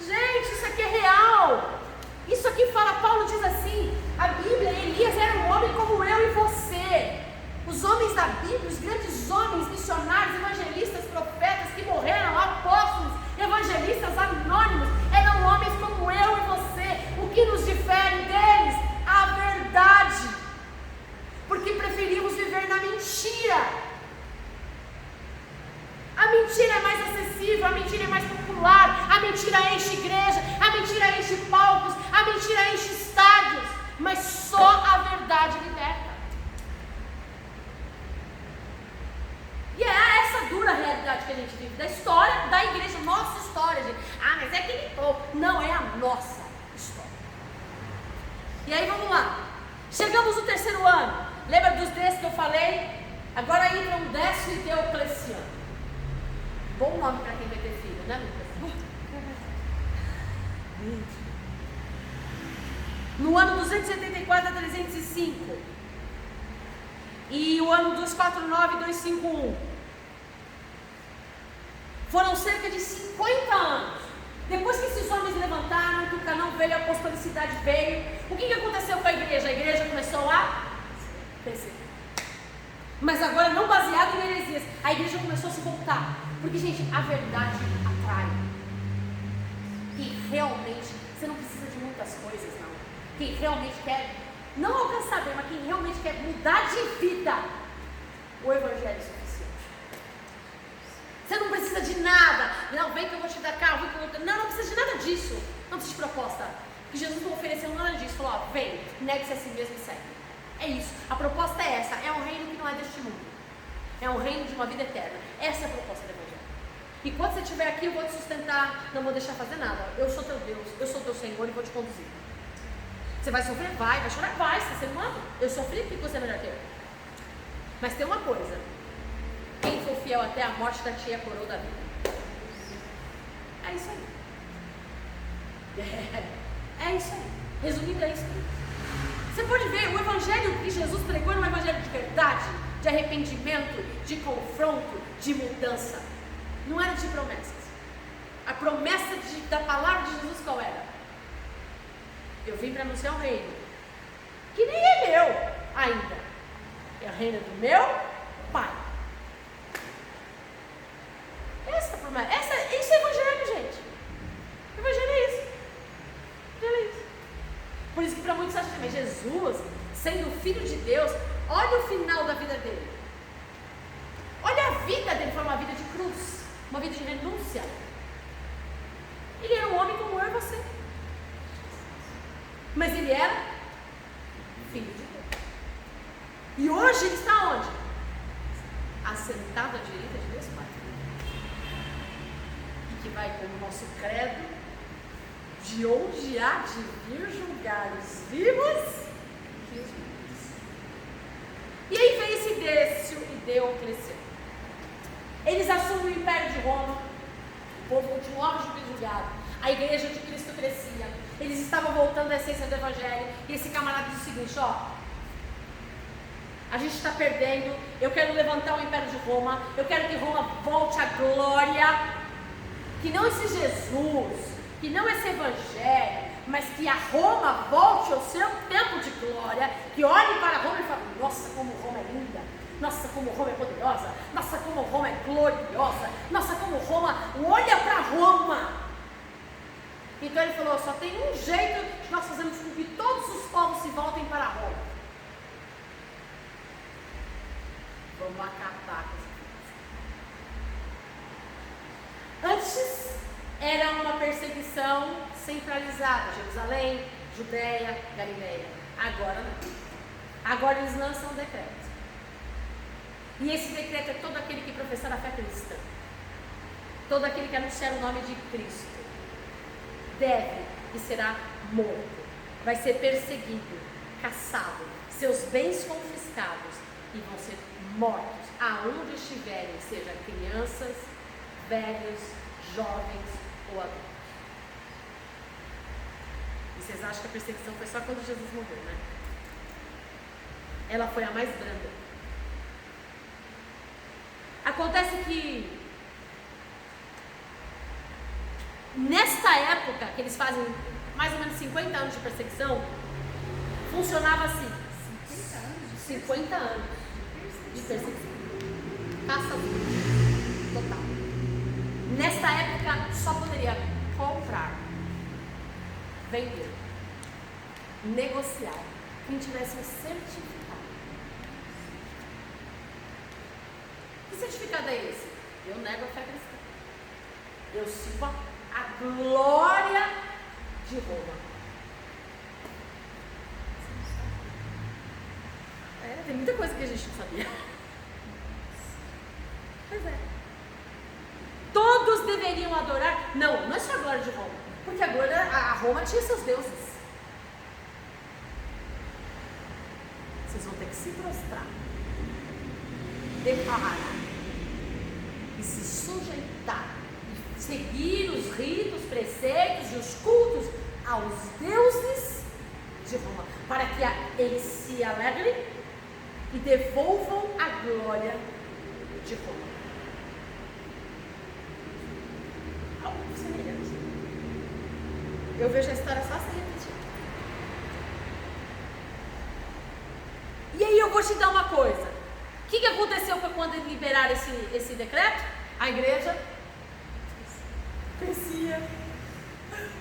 Gente, isso aqui é real. Isso aqui fala, Paulo diz assim, a Bíblia, Elias era um homem como eu e você. Os homens da Bíblia, os grandes homens, missionários, evangelistas, profetas que morreram, apóstolos, evangelistas anônimos, eram homens como eu e você. O que nos difere deles? A verdade. Porque preferimos viver na mentira. A mentira é mais acessível, a mentira é mais popular, a mentira enche igreja, a mentira enche palcos, a mentira enche estádios, mas só a verdade liberta. E é essa dura realidade que a gente vive, da história da igreja, nossa história, gente. Mas é aquele povo. Não, é a nossa história. E aí vamos lá. Chegamos no terceiro ano. Lembra dos desses que eu falei? Agora entra um Décio e Diocleciano. Bom nome para quem vai ter filho, né, Lucas? No ano 274 a 305. E o ano 249 e 251. Foram cerca de 50 anos. Depois que esses homens levantaram, que o canão veio, a apostolicidade veio, o que aconteceu com a igreja? A igreja começou a crescer. Mas agora não baseado em heresias. A igreja começou a se voltar Porque, gente, a verdade atrai. Quem realmente, você não precisa de muitas coisas, não. Quem realmente quer, não alcançar bem, mas quem realmente quer mudar de vida, o Evangelho é suficiente. Você não precisa de nada. Não, vem que eu vou te dar carro, vem que eu vou te... Não precisa de nada disso. Não precisa de proposta. Porque Jesus não ofereceu nada disso. Falou, ó, vem, negue-se a si mesmo e segue. É isso. A proposta é essa. É um reino que não é deste mundo. É um reino de uma vida eterna. Essa é a proposta do Evangelho. E quando você estiver aqui, eu vou te sustentar. Não vou deixar fazer nada. Eu sou teu Deus. Eu sou teu Senhor e vou te conduzir. Você vai sofrer? Vai chorar? Vai, você é ser humano. Eu sofri porque você é melhor que eu. Mas tem uma coisa. Quem for fiel até a morte da tia coroa da vida. É isso aí. É isso aí. Resumindo, é isso aí. Você pode ver, o evangelho que Jesus pregou era um evangelho de verdade, de arrependimento, de confronto, de mudança. Não era de promessas. A promessa da palavra de Jesus qual era? Eu vim para anunciar um reino que nem é meu ainda. É o reino do meu Pai. Essa é a promessa. Isso é evangelho, gente. Evangelho é isso. Evangelho é isso. Por isso que para muitos acham que Jesus, sendo filho de Deus, olha o final da vida dele. Olha a vida dele, foi uma vida de cruz, uma vida de renúncia. Ele era um homem como eu e você. Mas ele era filho de Deus. E hoje ele está onde? Assentado à direita de Deus Pai. E que vai como o nosso credo, de onde há de vir julgar os vivos e os mortos. E aí veio esse Décio e Diocleciano. Eles assumem o Império de Roma. O povo continuava subjugado. A igreja de Cristo crescia. Eles estavam voltando à essência do Evangelho. E esse camarada disse o seguinte, ó. A gente está perdendo. Eu quero levantar o Império de Roma. Eu quero que Roma volte à glória. Que não esse Jesus, que não esse Evangelho, mas que a Roma volte ao seu tempo de glória. Que olhe para Roma e fale, nossa, como Roma é linda. Nossa, como Roma é poderosa. Nossa, como Roma é gloriosa. Nossa, como Roma, olha para Roma. Então ele falou, só tem um jeito de nós fazermos com que todos os povos se voltem para Roma. Vamos acabar com essa coisa. Antes era uma perseguição centralizada, Jerusalém, Judeia, Galileia. Agora não. Agora eles lançam um decreto. E esse decreto é todo aquele que professar a fé cristã. Todo aquele que anunciar o nome de Cristo. Deve e será morto, vai ser perseguido, caçado, seus bens confiscados e vão ser mortos aonde estiverem, seja crianças, velhos, jovens ou adultos. E vocês acham que a perseguição foi só quando Jesus morreu, né? Ela foi a mais branda. Acontece que nesta época, que eles fazem mais ou menos 50 anos de perseguição, funcionava assim. 50 anos de perseguição. Caça total. Nesta época, só poderia comprar, vender, negociar quem tivesse um certificado. Que certificado é esse? Eu nego a fé cristã. Eu sigo a glória de Roma. Tem muita coisa que a gente não sabia. Pois é. Todos deveriam adorar. Não é só a glória de Roma. Porque a Roma tinha seus deuses. Vocês vão ter que se prostrar, declarar e se sujeitar. Seguir os ritos, preceitos e os cultos aos deuses de Roma, para que eles se alegrem e devolvam a glória de Roma. Algo semelhante. Eu vejo a história só se repetir. E aí eu vou te dar uma coisa. O que aconteceu quando eles liberaram esse decreto? A igreja crescia.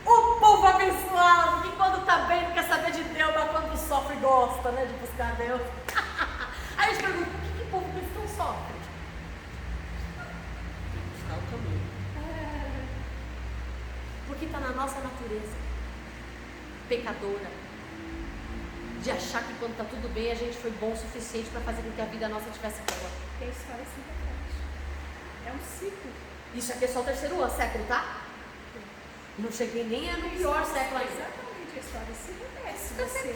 O povo abençoado, que quando está bem não quer saber de Deus, mas quando sofre gosta, né, de buscar Deus. Aí a gente pergunta, por que o povo cristão sofre? Tem que buscar o caminho. Porque está na nossa natureza pecadora, de achar que quando está tudo bem a gente foi bom o suficiente para fazer com que a vida nossa tivesse boa. Porque a história se repete. É um ciclo. Isso aqui é só o terceiro século, tá? Não cheguei nem no pior século ainda. Exatamente, a história se repete. Se você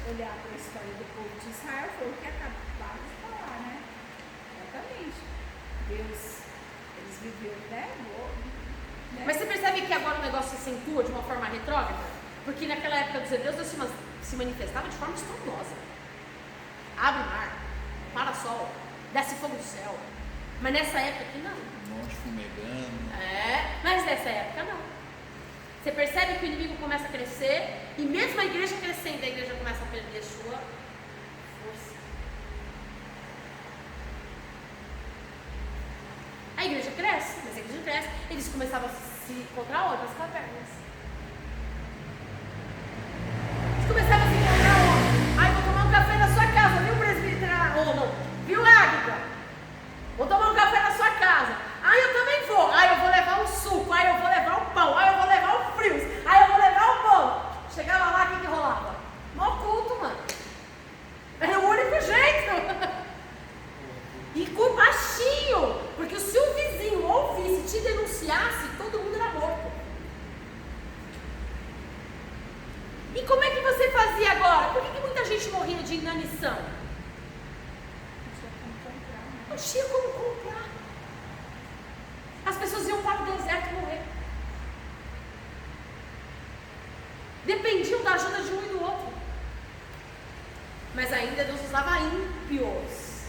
olhar para a história do povo de Israel, foi o que acabamos de falar, né? Exatamente. Deus, eles viveram, né? Mas você percebe que agora o negócio se acentua de uma forma retrógrada? Porque naquela época dos hebreus Deus se manifestava de forma estrondosa. Abre o mar, para sol, desce fogo do céu. Mas nessa época aqui não. Um monte fumegando. Mas nessa época não. Você percebe que o inimigo começa a crescer e mesmo a igreja crescendo, a igreja começa a perder sua força. A igreja cresce, mas a igreja cresce. Eles começavam a se encontrar onde? Nas cavernas. Eles começavam a se encontrar onde? Ai, vou tomar um café na sua casa, viu, presbítero? Ou não, viu, Águida? Vou tomar um café na sua casa. Ai, eu também vou. Ai, eu vou levar um suco. Ai, eu vou levar um pão. Ai, eu vou levar um frios. Ai, eu vou levar um pão. Chegava lá, o que rolava? Mó culto, mano. Era o único jeito. E com baixinho. Porque se o vizinho ouvisse, te denunciasse, todo mundo era morto. E como é que você fazia agora? Por que muita gente morria de inanição? Não tinha como comprar. As pessoas iam para o deserto morrer. Dependiam da ajuda de um e do outro. Mas ainda Deus usava ímpios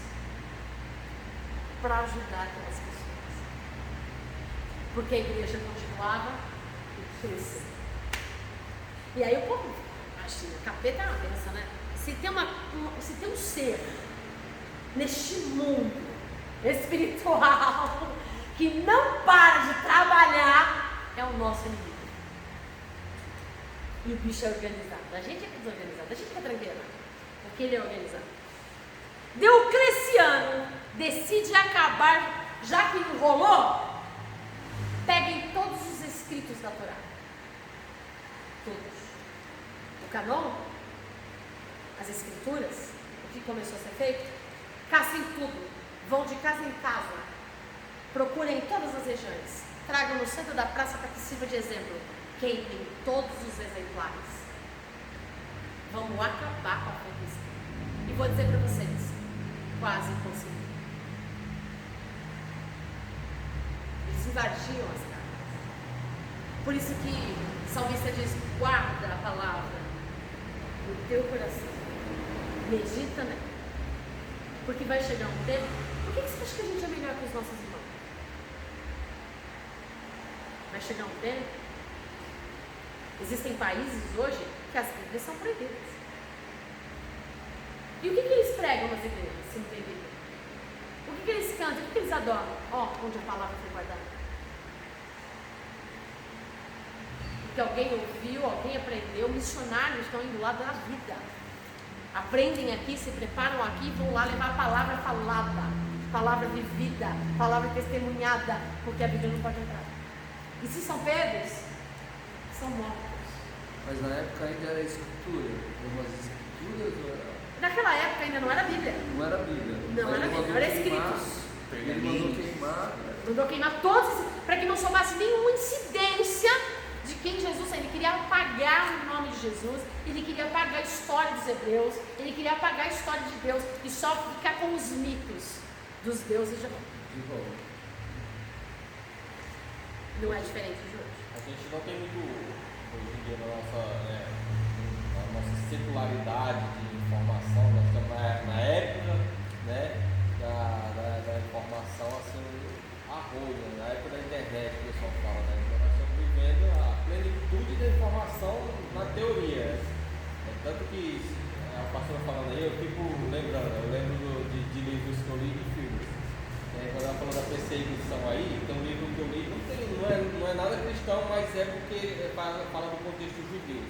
para ajudar aquelas pessoas. Porque a igreja continuava crescendo. E aí o povo, imagina, capeta é uma benção, né? Se tem um ser neste mundo espiritual que não para de trabalhar, é o nosso inimigo. E o bicho é organizado. A gente é desorganizado, a gente é tranqueira, porque ele é organizado. Diocleciano decide acabar, já que não rolou, peguem todos os escritos da Torá. Todos. O canon, as escrituras, o que começou a ser feito, caçem tudo, vão de casa em casa, procurem todas as regiões, tragam no centro da praça para que sirva de exemplo, queimem todos os exemplares. Vamos acabar com a conquista. E vou dizer para vocês, quase conseguiram. Eles invadiam as casas. Por isso que o salmista diz, guarda a palavra no teu coração, medita nela, porque vai chegar um tempo. Por que você acha que a gente é melhor que os nossos irmãos? Vai chegar um tempo. Existem países hoje que as Bíblias são proibidas. E o que eles pregam nas igrejas, se não tem Bíblia? O que eles cantam? O que eles adoram? Onde a palavra foi guardada. Porque alguém ouviu, alguém aprendeu, missionários estão indo lá da vida. Aprendem aqui, se preparam aqui e vão lá levar a palavra falada, palavra vivida, palavra testemunhada, porque a Bíblia não pode entrar. E se são pegos, são mortos. Mas na época ainda era escritura, algumas escrituras. Naquela época ainda não era Bíblia. Não era Bíblia. Não era Bíblia, era escritos. Ele mandou queimar. Mandou queimar todos, para que não sobrasse nenhuma incidência de quem Jesus é. Ele queria apagar o nome de Jesus, ele queria apagar a história dos hebreus, ele queria apagar a história de Deus e só ficar com os mitos dos deuses de volta. Não é diferente de hoje. A gente não tem muito, hoje em dia, na nossa secularidade de informação, nós estamos na época, né, da informação assim, a rolha, na época da internet, que o pessoal fala, né? Então nós estamos vivendo a plenitude da informação na teoria. Tanto que a pastora falando aí, eu fico lembrando, eu lembro de livros que eu li de filmes. Quando ela falou da perseguição aí, tem um livro que eu li, não é nada cristão, mas é porque fala do contexto judeu,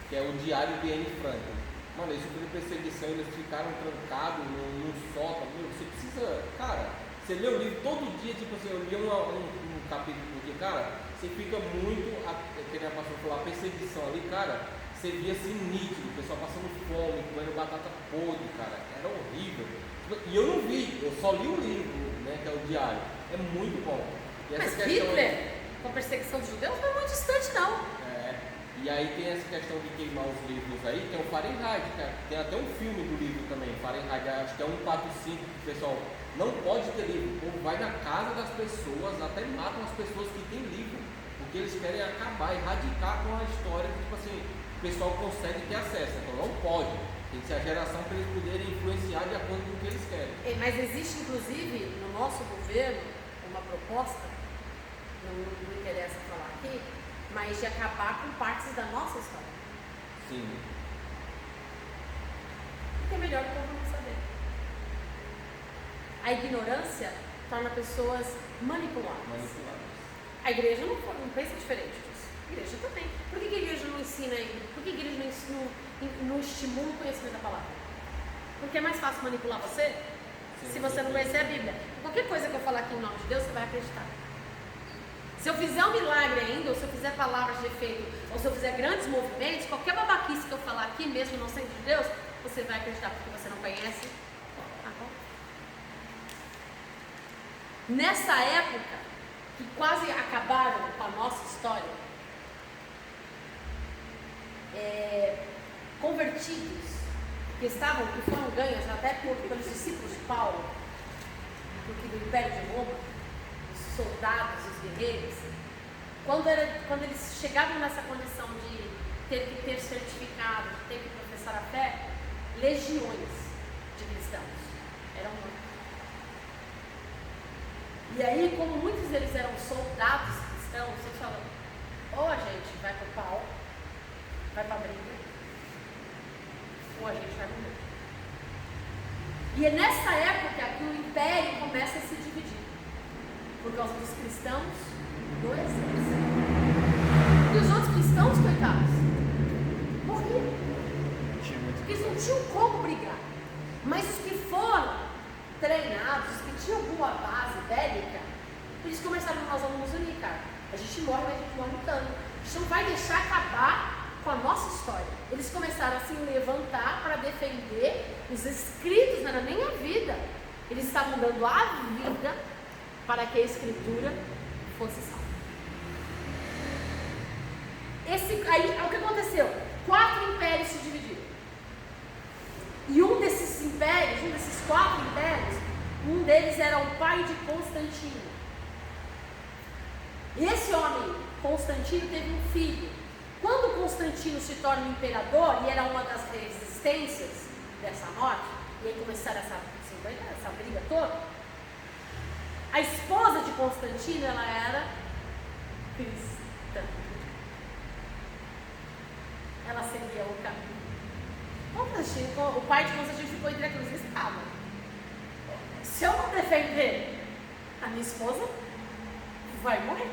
que é o Diário de Anne Frank. Mano, isso foi perseguição, eles ficaram trancados num sótão. Meu, você precisa, cara, você lê o livro todo dia, tipo assim, eu li um capítulo por dia, cara, você fica muito, que nem a pastora falou, a perseguição ali, cara, você via assim nítido, o pessoal passando fome, comendo batata podre, cara, era horrível. E eu não vi, eu só li o livro, né, que é o Diário, é muito bom. E essa Mas questão Hitler, com a perseguição dos judeus, não é muito distante, não. E aí tem essa questão de queimar os livros aí, tem o Fahrenheit, cara. Tem até um filme do livro também, Fahrenheit, acho que é 145, que o pessoal não pode ter livro, o povo vai na casa das pessoas, até matam as pessoas que têm livro, porque eles querem acabar, erradicar com a história, que tipo assim, o pessoal consegue ter acesso, então não pode, tem que ser a geração para eles poderem influenciar de acordo com o que eles querem. Mas existe inclusive no nosso governo uma proposta, não interessa falar aqui, mas de acabar com partes da nossa história. Sim. Porque é melhor que o povo não saber. A ignorância torna pessoas manipuladas. A igreja não pensa diferente disso. A igreja também. Por que a igreja não ensina ainda? Por que a igreja não estimula o conhecimento da palavra? Porque é mais fácil manipular você se você não conhecer a Bíblia. Qualquer coisa que eu falar aqui em nome de Deus, você vai acreditar. Se eu fizer um milagre ainda, ou se eu fizer palavras de efeito, ou se eu fizer grandes movimentos, qualquer babaquice que eu falar aqui, mesmo não sendo de Deus, você vai acreditar porque você não conhece. Nessa época, que quase acabaram com a nossa história, convertidos, que foram ganhos até pelos discípulos de Paulo, do Império de Roma, soldados, os guerreiros, quando eles chegavam nessa condição de ter que ter certificado, de ter que professar a fé, legiões de cristãos eram mortos. E aí, como muitos deles eram soldados cristãos, eles falam, ou a gente vai pro pau, vai pra briga, ou a gente vai morrer. E é nessa época que o império começa a se dividir. Por causa dos cristãos do exército. E os outros cristãos, coitados, morriam. Porque eles não tinham como brigar. Mas os que foram treinados, os que tinham alguma base bélica, eles começaram, nós vamos nos unir, cara. A gente morre, mas a gente morre lutando. A gente não vai deixar acabar com a nossa história. Eles começaram a se levantar para defender os escritos, não era nem a vida. Eles estavam dando a vida para que a escritura fosse salva. Aí, o que aconteceu? 4 impérios se dividiram. E um desses impérios, um desses 4 impérios, um deles era o pai de Constantino. E esse homem, Constantino, teve um filho. Quando Constantino se torna imperador, e era uma das resistências dessa morte, e aí começaram essa briga toda, a esposa de Constantino, ela era cristã. Ela seguia o caminho. O pai de Constantino ficou entre a cruz e a espada. Se eu não defender a minha esposa, vai morrer.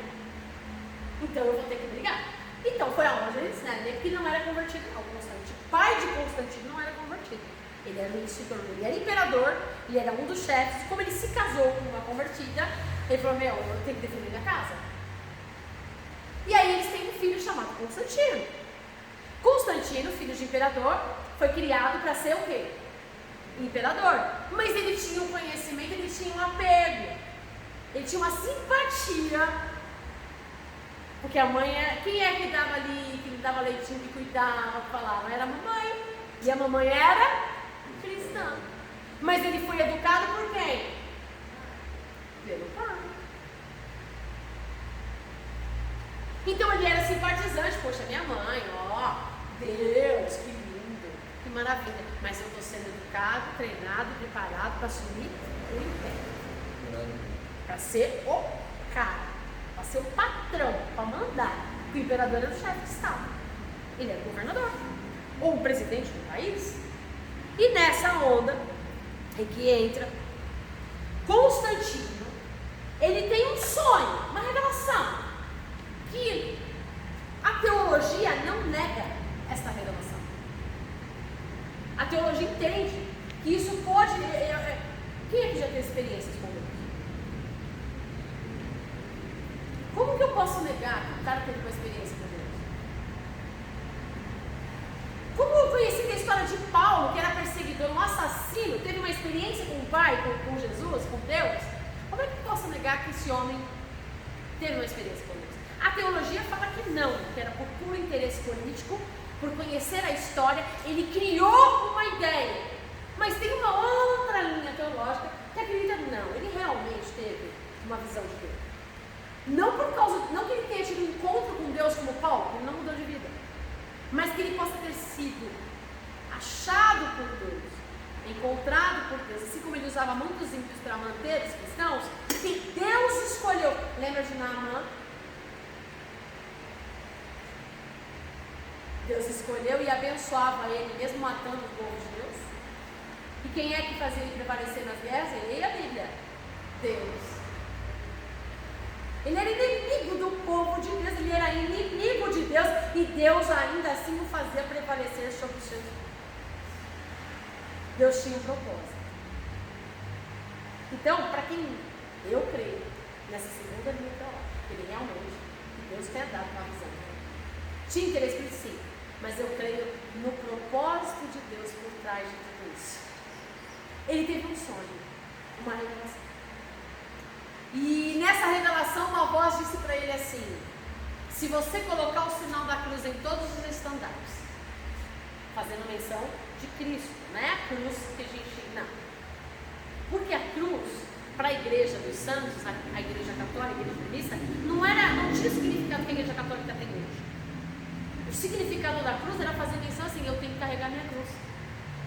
Então eu vou ter que brigar. Então foi aonde eles, né? Porque não era convertido, não. O pai de Constantino não era convertido. Ele era imperador e era um dos chefes. Como ele se casou com uma convertida, ele falou, eu tenho que defender minha casa. E aí eles têm um filho chamado Constantino. Constantino, filho de imperador, foi criado para ser o quê? Imperador. Mas ele tinha um conhecimento, ele tinha um apego. Ele tinha uma simpatia. Porque a mãe, quem é que dava ali, que dava leitinho, que cuidava, que falava? Era a mamãe. E a mamãe era cristã. Mas ele foi educado por quem? Pelo pai. Então ele era simpatizante. Poxa, minha mãe, Deus, que lindo, que maravilha. Mas eu estou sendo educado, treinado, preparado para assumir o império. Para ser o cara, para ser o patrão, para mandar. O imperador era o chefe de estado. Ele era o governador. Ou o presidente do país. E nessa onda é que entra Constantino, ele tem um sonho, uma revelação, que a teologia não nega esta revelação. A teologia entende que isso pode... Quem é que já teve experiências com Deus? Como que eu posso negar que o cara teve uma experiência com Deus? Como eu conheci a história de Paulo, que era perseguidor, um assassino, teve uma experiência com o Pai, com Jesus, com Deus? Como é que eu posso negar que esse homem teve uma experiência com Deus? A teologia fala que não, que era por puro interesse político, por conhecer a história, ele criou uma ideia. Mas tem uma outra linha teológica que acredita, não, ele realmente teve uma visão de Deus. Não que ele tenha tido um encontro com Deus como Paulo, ele não mudou de vida, mas que ele possa ter sido achado por Deus, encontrado por Deus, assim como ele usava muitos ímpios para manter os cristãos, que Deus escolheu. Lembra de Naamã? Deus escolheu e abençoava ele, mesmo matando o povo de Deus. E quem é que fazia ele prevalecer nas guerras? Ele e a Bíblia. Deus. Ele era inimigo do povo de Deus, ele era inimigo de Deus, e Deus ainda assim o fazia prevalecer sobre os seus filhos. Deus tinha um propósito. Então, para quem eu creio nessa segunda linha teológica, que ele realmente, que Deus tenha dado uma visão. Tinha interesse por isso, sim, mas eu creio no propósito de Deus por trás de tudo isso. Ele teve um sonho, uma revelação. E nessa revelação uma voz disse para ele assim: se você colocar o sinal da cruz em todos os estandartes, fazendo menção de Cristo, não é a cruz que a gente... Não. Porque a cruz, para a igreja dos santos, a igreja católica, a igreja mista, não tinha o significado que a igreja católica tem hoje. O significado da cruz era fazer menção assim: eu tenho que carregar minha cruz.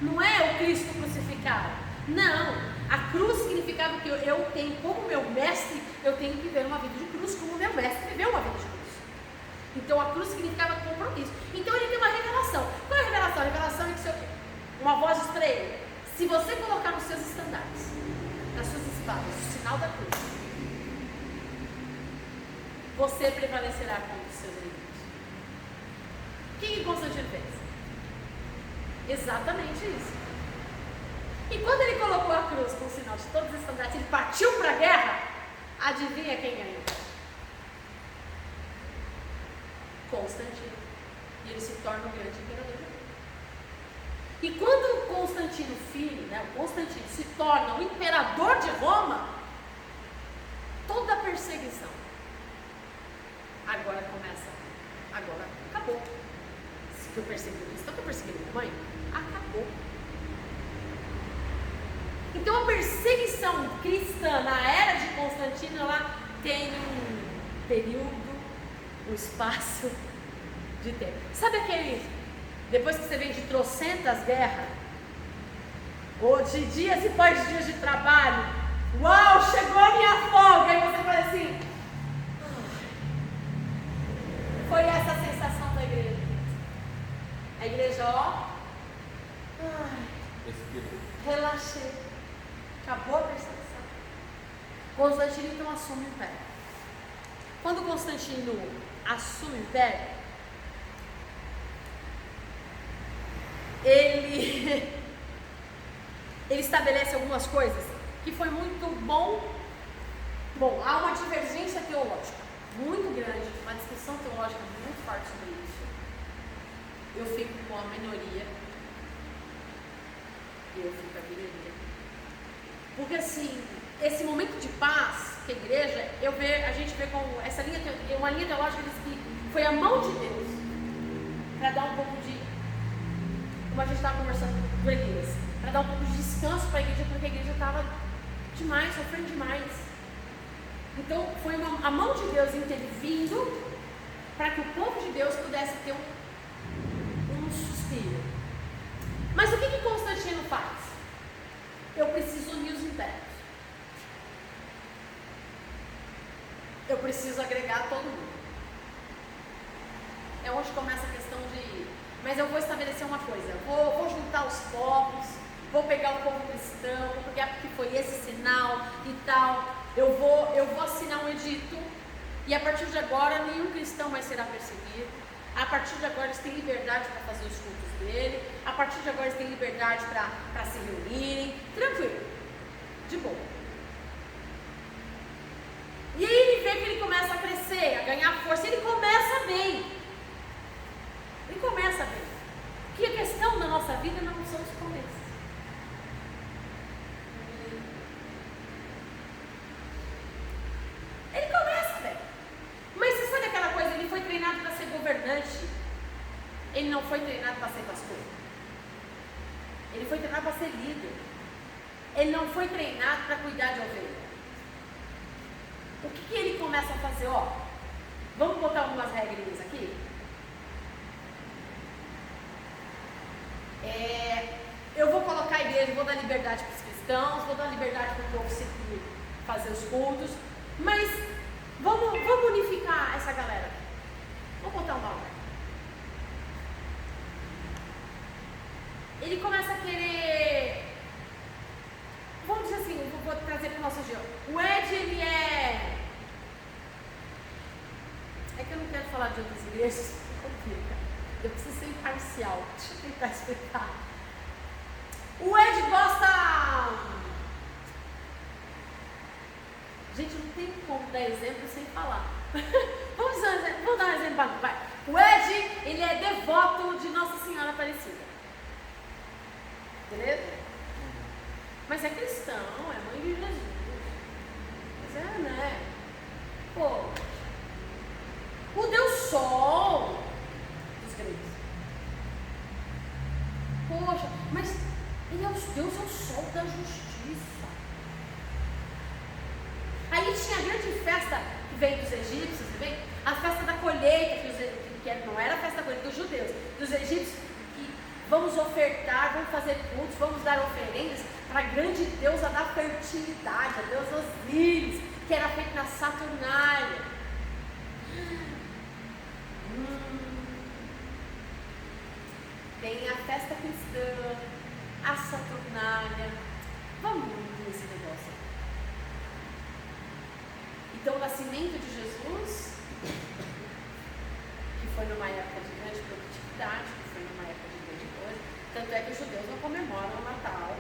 Não é o Cristo crucificado. Não, a cruz significava que eu tenho, como meu mestre, eu tenho que viver uma vida de cruz, como meu mestre viveu uma vida de cruz. Então a cruz significava compromisso. Então ele tem uma revelação. Qual é a revelação? A revelação é que uma voz diz para ele: se você colocar nos seus estandartes, nas suas espadas, o sinal da cruz, você prevalecerá contra os seus inimigos. O que Constantino fez? Exatamente isso. E quando ele colocou a cruz com o sinal de todos os estandartes, ele partiu para a guerra. Adivinha quem ganhou? Constantino. E ele se torna o grande imperador. E quando Constantino filho, o Constantino se torna o imperador de Roma, toda a perseguição agora começa. Agora acabou. Se eu persegui o cristão, eu persegui minha mãe, acabou. Então a perseguição cristã na era de Constantino, ela tem um período, um espaço de tempo. Sabe aquele, depois que você vem de trocentas guerras, ou de dias e pós dias de trabalho, uau, chegou a minha folga, aí você fala assim, foi essa a sensação da igreja. A igreja, relaxei. Acabou a perseguição. Constantino então assume o império. Quando Constantino assume o império, ele estabelece algumas coisas que foi muito bom. Bom, há uma divergência teológica muito grande, uma discussão teológica muito forte sobre isso. Eu fico com a minoria. Eu fico com a minoria. Porque assim, esse momento de paz que a igreja, a gente vê como essa linha, uma linha teológica diz que foi a mão de Deus para dar um pouco de, como a gente estava conversando com Elias, para dar um pouco de descanso para a igreja, porque a igreja estava demais, sofrendo demais. Então foi a mão de Deus intervindo para que o povo de Deus pudesse ter um suspiro. Mas o que Constantino faz? Eu preciso unir os impérios. Eu preciso agregar todo mundo. É onde começa a questão de... Mas eu vou estabelecer uma coisa. Vou juntar os povos. Vou pegar o povo cristão. Porque foi esse sinal e tal. eu vou assinar um edito e a partir de agora nenhum cristão mais será perseguido. A partir de agora eles têm liberdade para fazer os cultos dele. A partir de agora eles têm liberdade para se reunirem. Tranquilo, de boa. E aí ele vê que ele começa a crescer, a ganhar força. Ele começa bem. Ele começa bem. Porque a questão da nossa vida não são os começos. Ele começa bem. Mas você sabe aquela coisa, ele foi treinado para ser governante. Ele não foi treinado para ser pastor. Ele foi treinado para ser líder. Ele não foi treinado para cuidar de ovelha. O que ele começa a fazer? Ó, vamos botar algumas regrinhas aqui. Eu vou colocar a igreja, vou dar liberdade para os cristãos, vou dar liberdade para o povo seguir, fazer os cultos, mas vamos unificar essa galera. Vamos botar uma ordem. Ele começa a querer, vamos dizer assim, vou trazer para o nosso dia. O Ed, ele é que eu não quero falar de outras igrejas, complica. Eu preciso ser imparcial. Deixa eu tentar explicar. O Ed gosta. Gente, não tem como dar exemplo sem falar. Vamos dar um exemplo. Vai. O Ed, ele é devoto de Nossa Senhora Aparecida. Beleza? Mas é cristão, é mãe de Jesus. Mas é, né? Pô. O Deus Sol dos gregos. Poxa, mas Deus é o sol da justiça. Aí tinha a grande festa que veio dos egípcios, vem? A festa da colheita, que não era a festa da colheita dos judeus, dos egípcios, que vamos ofertar, vamos fazer cultos, vamos dar oferendas para a grande deusa da fertilidade, a deusa Osíris, que era feita na Saturnália. Tem a festa cristã, a Saturnália. Vamos ver esse negócio. Então, o nascimento de Jesus, que foi numa época de grande produtividade, que foi numa época de grande coisa, tanto é que os judeus não comemoram o Natal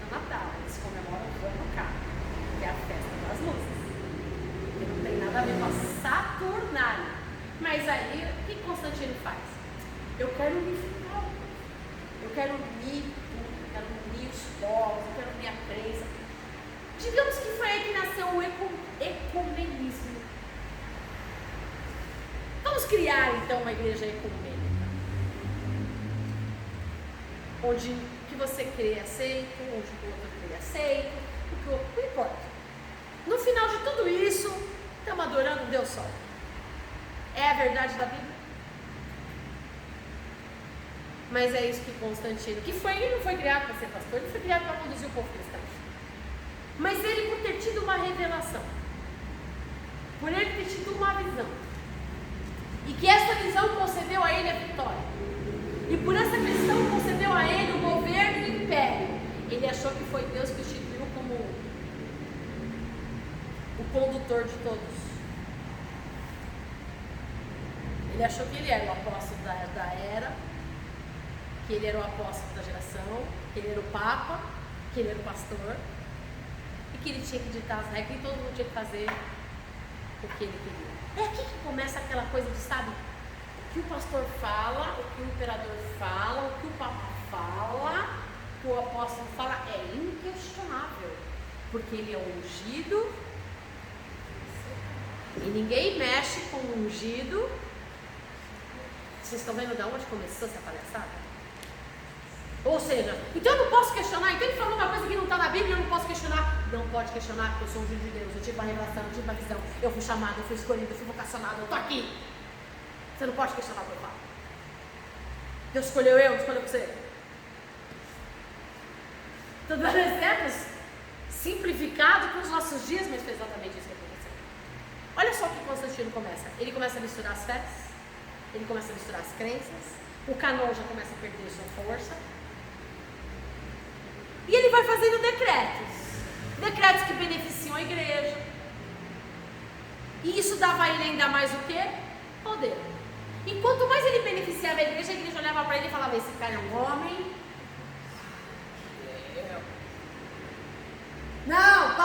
no Natal, eles comemoram o Hanukkah, que é a festa das luzes, que não tem nada a ver com a Saturnália. Mas aí, o que Constantino faz? Eu quero unificar, eu quero unir tudo, eu quero unir os povos, eu quero unir a crença. Digamos que foi aí que nasceu o ecumenismo. Vamos criar então uma igreja ecumênica, onde o que você crê é aceito, onde o outro crê é aceito, o que o outro não importa. No final de tudo isso, estamos adorando um Deus só. É a verdade da Bíblia. Mas é isso que Constantino, ele não foi criado para ser pastor, ele foi criado para conduzir o povo cristão. Mas ele, por ter tido uma revelação, por ele ter tido uma visão, e que essa visão concedeu a ele a vitória, e por essa visão concedeu a ele o governo e o império, ele achou que foi Deus que o instituiu como o condutor de todos. Ele achou que ele era o apóstolo da era, que ele era o apóstolo da geração, que ele era o papa, que ele era o pastor, e que ele tinha que ditar as regras e todo mundo tinha que fazer o que ele queria. É aqui que começa aquela coisa de, sabe, o que o pastor fala, o que o imperador fala, o que o papa fala, o que o apóstolo fala, é inquestionável, porque ele é ungido, e ninguém mexe com o ungido. Vocês estão vendo de onde começou essa palhaçada? Ou seja, então eu não posso questionar, então ele falou uma coisa que não está na Bíblia, eu não posso questionar. Não pode questionar, porque eu sou um filho de Deus, eu tive uma revelação, eu tive uma visão, eu fui chamado, eu fui escolhido, eu fui vocacionado, eu estou aqui. Você não pode questionar o que eu falo. Deus escolheu eu, escolheu você. Estou dando exemplos simplificados para os nossos dias, mas foi exatamente isso que aconteceu. Olha só o que Constantino começa. Ele começa a misturar as fés, ele começa a misturar as crenças, o cânon já começa a perder sua força. E ele vai fazendo decretos. decretos que beneficiam a igreja. E isso dava a ele ainda mais o quê? Poder. E quanto mais ele beneficiava a igreja olhava para ele e falava: esse cara é um homem. Não,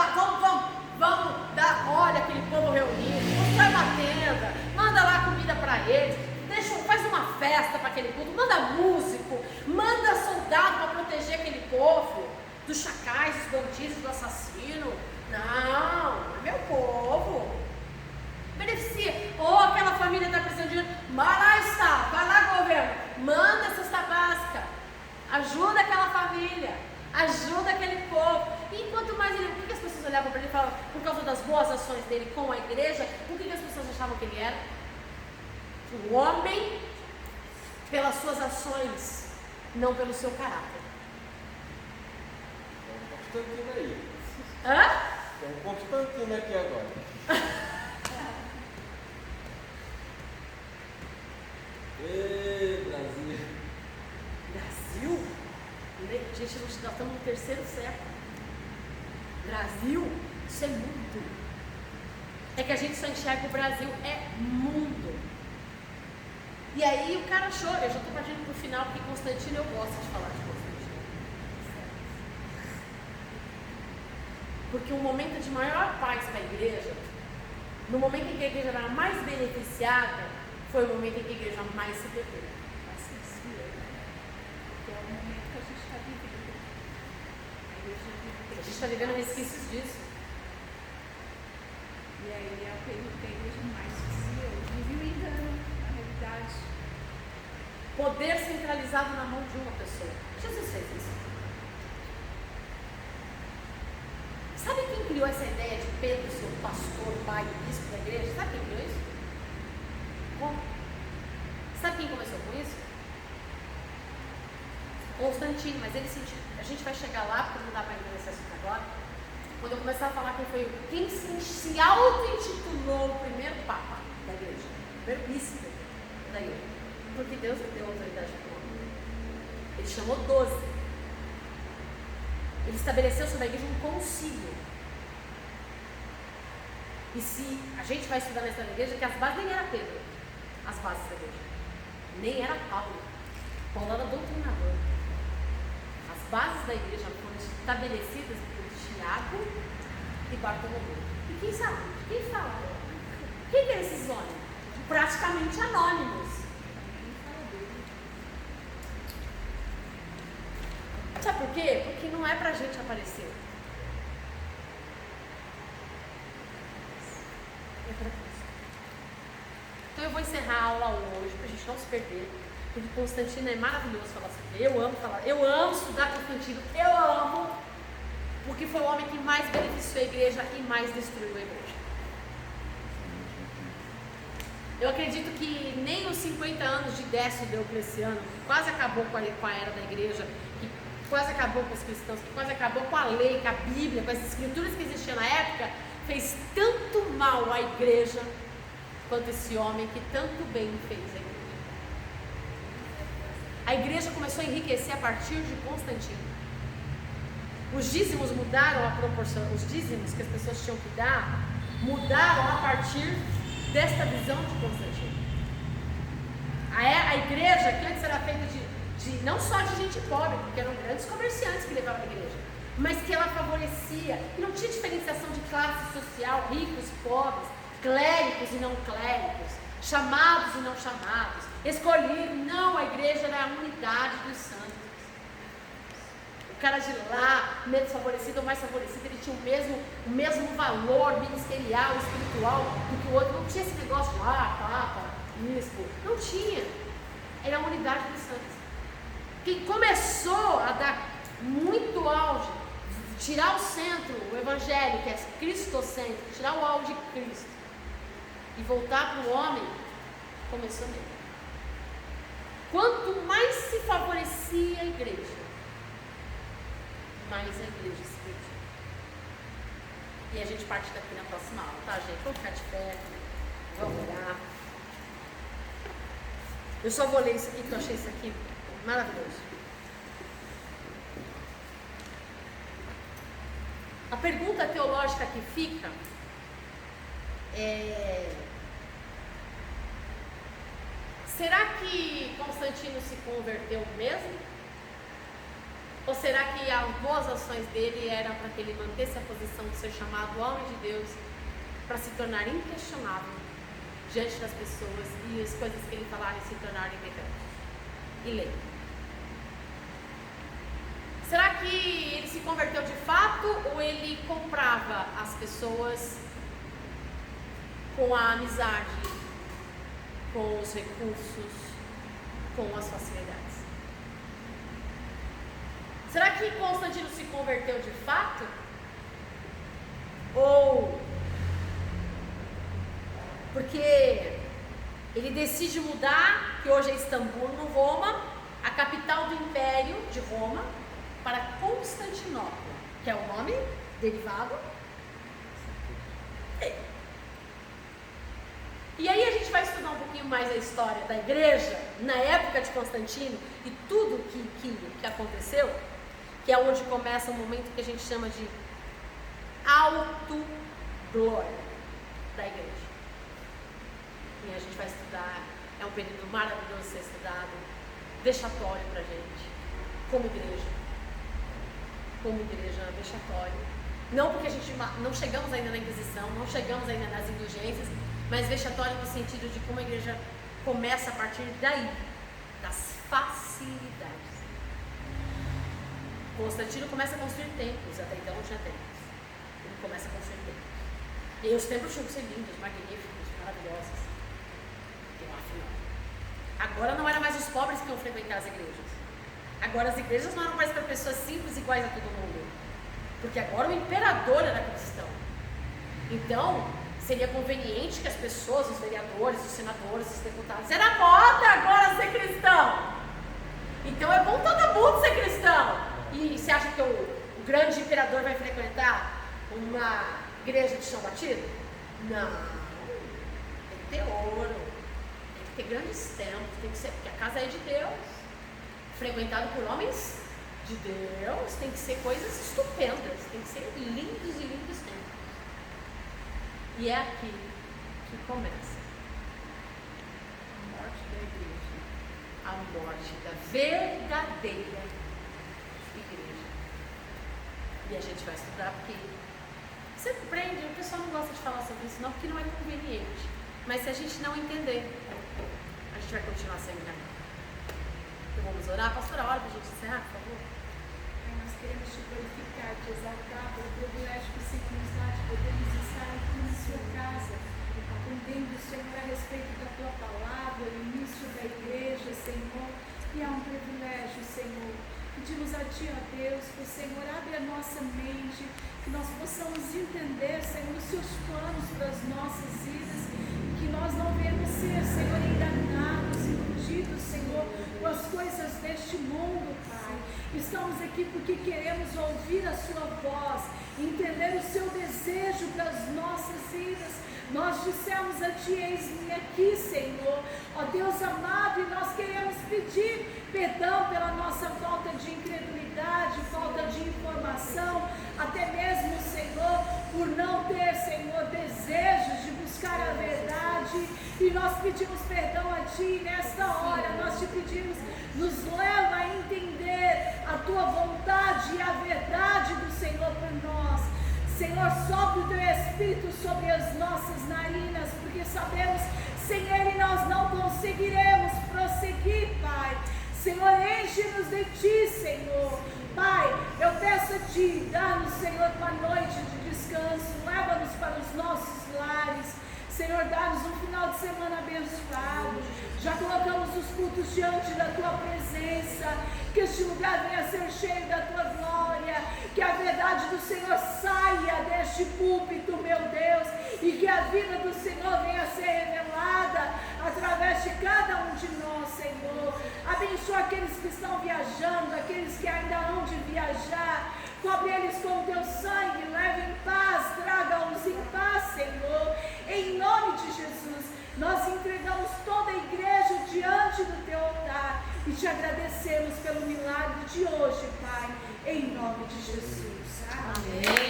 vamos dar, olha aquele povo reunido, constrói uma tenda, manda lá comida para eles, faz uma festa para aquele culto, manda músico, manda soldado para proteger aquele povo dos chacais, dos bandidos, do assassino. Não, é meu povo. Beneficia. Ou aquela família está precisando de dinheiro, vai lá, Estado, vai lá, governo, manda cesta básica, ajuda aquela família, ajuda aquele povo. E enquanto mais ele, o que as pessoas olhavam para ele e falavam, por causa das boas ações dele com a igreja, o que as pessoas achavam que ele era? Um homem pelas suas ações, não pelo seu caráter. Tem um Constantino aí. Hã? Tem um Constantino aqui agora. Ê, Brasil. Brasil? Gente, nós estamos no 3º século. Brasil? Isso é mundo. É que a gente só enxerga o Brasil, é mundo. E aí o cara achou, eu já estou partindo para o final, porque Constantino, eu gosto de falar de Constantino. Porque o momento de maior paz para a igreja, no momento em que a igreja era mais beneficiada, foi o momento em que a igreja mais se perdeu. Mais se desviou, né? Que é o momento que a gente está vivendo. A gente está vivendo resquícios disso. E aí é o período que a igreja mais se desviou. Vive o engano, na realidade. Poder centralizado na mão de uma pessoa. Jesus fez isso. Sabe quem criou essa ideia de Pedro ser o pastor, pai e bispo da igreja? Sabe quem criou isso? Como? Sabe quem começou com isso? Constantino, mas ele sentiu. A gente vai chegar lá, porque não dá para entrar nesse assunto agora. Quando eu começar a falar quem se auto-intitulou o primeiro papa da igreja, o primeiro bispo da igreja. Porque Deus deu autoridade para o homem. Ele chamou 12. Ele estabeleceu sobre a igreja um concílio. E se a gente vai estudar na história da igreja, que as bases nem era Pedro, as bases da igreja. Nem era Paulo. Paulo era doutrinador. As bases da igreja foram estabelecidas por Tiago e Bartolomeu. E quem sabe? Quem fala? Quem é esses homens? Praticamente anônimos. Sabe por quê? Porque não é pra gente aparecer. É pra Cristo. Então eu vou encerrar a aula hoje, pra gente não se perder. Porque Constantino é maravilhoso falar sobre. Eu amo estudar Constantino, eu amo, porque foi o homem que mais beneficiou a igreja e mais destruiu a igreja. Eu acredito que nem os 50 anos de Décio Diocleciano, que quase acabou com a era da igreja, que quase acabou com os cristãos, que quase acabou com a lei, com a Bíblia, com as escrituras que existiam na época, fez tanto mal à igreja quanto esse homem que tanto bem fez a igreja. A igreja começou a enriquecer a partir de Constantino. Os dízimos mudaram a proporção, os dízimos que as pessoas tinham que dar mudaram a partir desta visão de Constantino. A igreja, que antes era feita de não só de gente pobre, porque eram grandes comerciantes que levavam a igreja, mas que ela favorecia, que não tinha diferenciação de classe social, ricos, pobres, clérigos e não clérigos, chamados e não chamados, escolhidos. Não, a igreja era a unidade dos santos. O cara de lá, menos favorecido ou mais favorecido, ele tinha o mesmo valor ministerial, espiritual do que o outro. Não tinha esse negócio de papa, bispo. Não tinha. Era a unidade dos santos. Quem começou a dar muito auge, tirar o centro, o evangelho, que é cristocêntrico, tirar o auge de Cristo e voltar para o homem, começou nele. Quanto mais se favorecia a igreja, mais a igreja se perdia. E a gente parte daqui na próxima aula, tá, gente? Vamos ficar de pé, vamos orar. Eu só vou ler isso aqui, que eu achei isso aqui maravilhoso. pergunta teológica que fica é: será que Constantino se converteu mesmo? Ou será que as boas ações dele eram para que ele mantesse a posição de ser chamado homem de Deus, para se tornar inquestionável diante das pessoas e as coisas que ele falara se tornarem verdade e lei? Será que ele se converteu de fato ou ele comprava as pessoas com a amizade, com os recursos, com as facilidades? Será que Constantino se converteu de fato? Ou porque ele decide mudar, que hoje é Istambul, no Roma, a capital do Império de Roma, para Constantinopla, que é o nome derivado. E aí a gente vai estudar um pouquinho mais a história da igreja na época de Constantino e tudo que aconteceu, que é onde começa um momento que a gente chama de autoglória da igreja. E a gente vai estudar, é um período maravilhoso ser estudado, vexatório pra gente, como igreja, vexatório. Não porque a gente não chegamos ainda na Inquisição, não chegamos ainda nas indulgências, mas vexatório no sentido de como a igreja começa a partir daí, das facilidades. Constantino começa a construir templos, até então não tinha templos. Ele começa a construir templos. E aí os templos tinham que ser lindos, magníficos, maravilhosos. E afinal, agora não era mais os pobres que iam frequentar as igrejas. Agora as igrejas não eram mais para pessoas simples iguais a todo mundo. Porque agora o imperador era cristão. Então, seria conveniente que as pessoas, os vereadores, os senadores, os deputados, era moda agora ser cristão. Então é bom todo mundo ser cristão. E você acha que o grande imperador vai frequentar uma igreja de chão batido? Não. Tem que ter ouro, tem que ter grandes templos, tem que ser, porque a casa é de Deus, frequentado por homens de Deus, tem que ser coisas estupendas, tem que ser lindos e lindos templos. E é aqui que começa a morte da igreja, a morte da verdadeira igreja. E a gente vai estudar porque você prende, o pessoal não gosta de falar sobre isso não, porque não é conveniente. Mas se a gente não entender, a gente vai continuar sendo enganado. Então vamos orar? Pastora, ora para a gente encerrar, por favor. Nós queremos te glorificar, te exaltar pelo privilégio que o Senhor nos dá de podermos estar aqui na sua casa, aprendendo, Senhor, a respeito da tua palavra, o início da igreja, Senhor. E é um privilégio, Senhor. Pedimos a Ti, ó Deus, que o Senhor abre a nossa mente, que nós possamos entender, Senhor, os Seus planos para as nossas vidas, que nós não venhamos ser, Senhor, enganados, iludidos, Senhor, com as coisas deste mundo, Pai. Estamos aqui porque queremos ouvir a Sua voz, entender o Seu desejo para as nossas vidas. Nós dissemos a Ti, eis-me aqui, Senhor, ó Deus amado, e nós queremos pedir perdão pela nossa falta de incredulidade, falta de informação, até mesmo, Senhor, por não ter, Senhor, desejos de buscar a verdade, e nós pedimos perdão a Ti nesta hora. Nós Te pedimos, nos leva a entender a Tua vontade e a verdade do Senhor por nós. Senhor, sopra o Teu Espírito sobre as nossas narinas, porque sabemos, sem Ele nós não conseguiremos prosseguir, Pai. Senhor, enche-nos de Ti, Senhor. Pai, eu peço a Ti, dá-nos, Senhor, uma noite de descanso, leva-nos para os nossos lares. Senhor, dá-nos um final de semana abençoado. Já colocamos os cultos diante da Tua presença, que este lugar venha a ser cheio da Tua glória, que a verdade do Senhor saia deste púlpito, meu Deus, e que a vida do Senhor venha a ser revelada através de cada um de nós, Senhor. Abençoa aqueles que estão viajando, aqueles que ainda hão de viajar. Cobre eles com o Teu sangue, leve em paz, traga-os em paz, Senhor. Em nome de Jesus, nós entregamos toda a igreja diante do Teu altar e Te agradecemos pelo milagre de hoje, Pai, em nome de Jesus. Amém.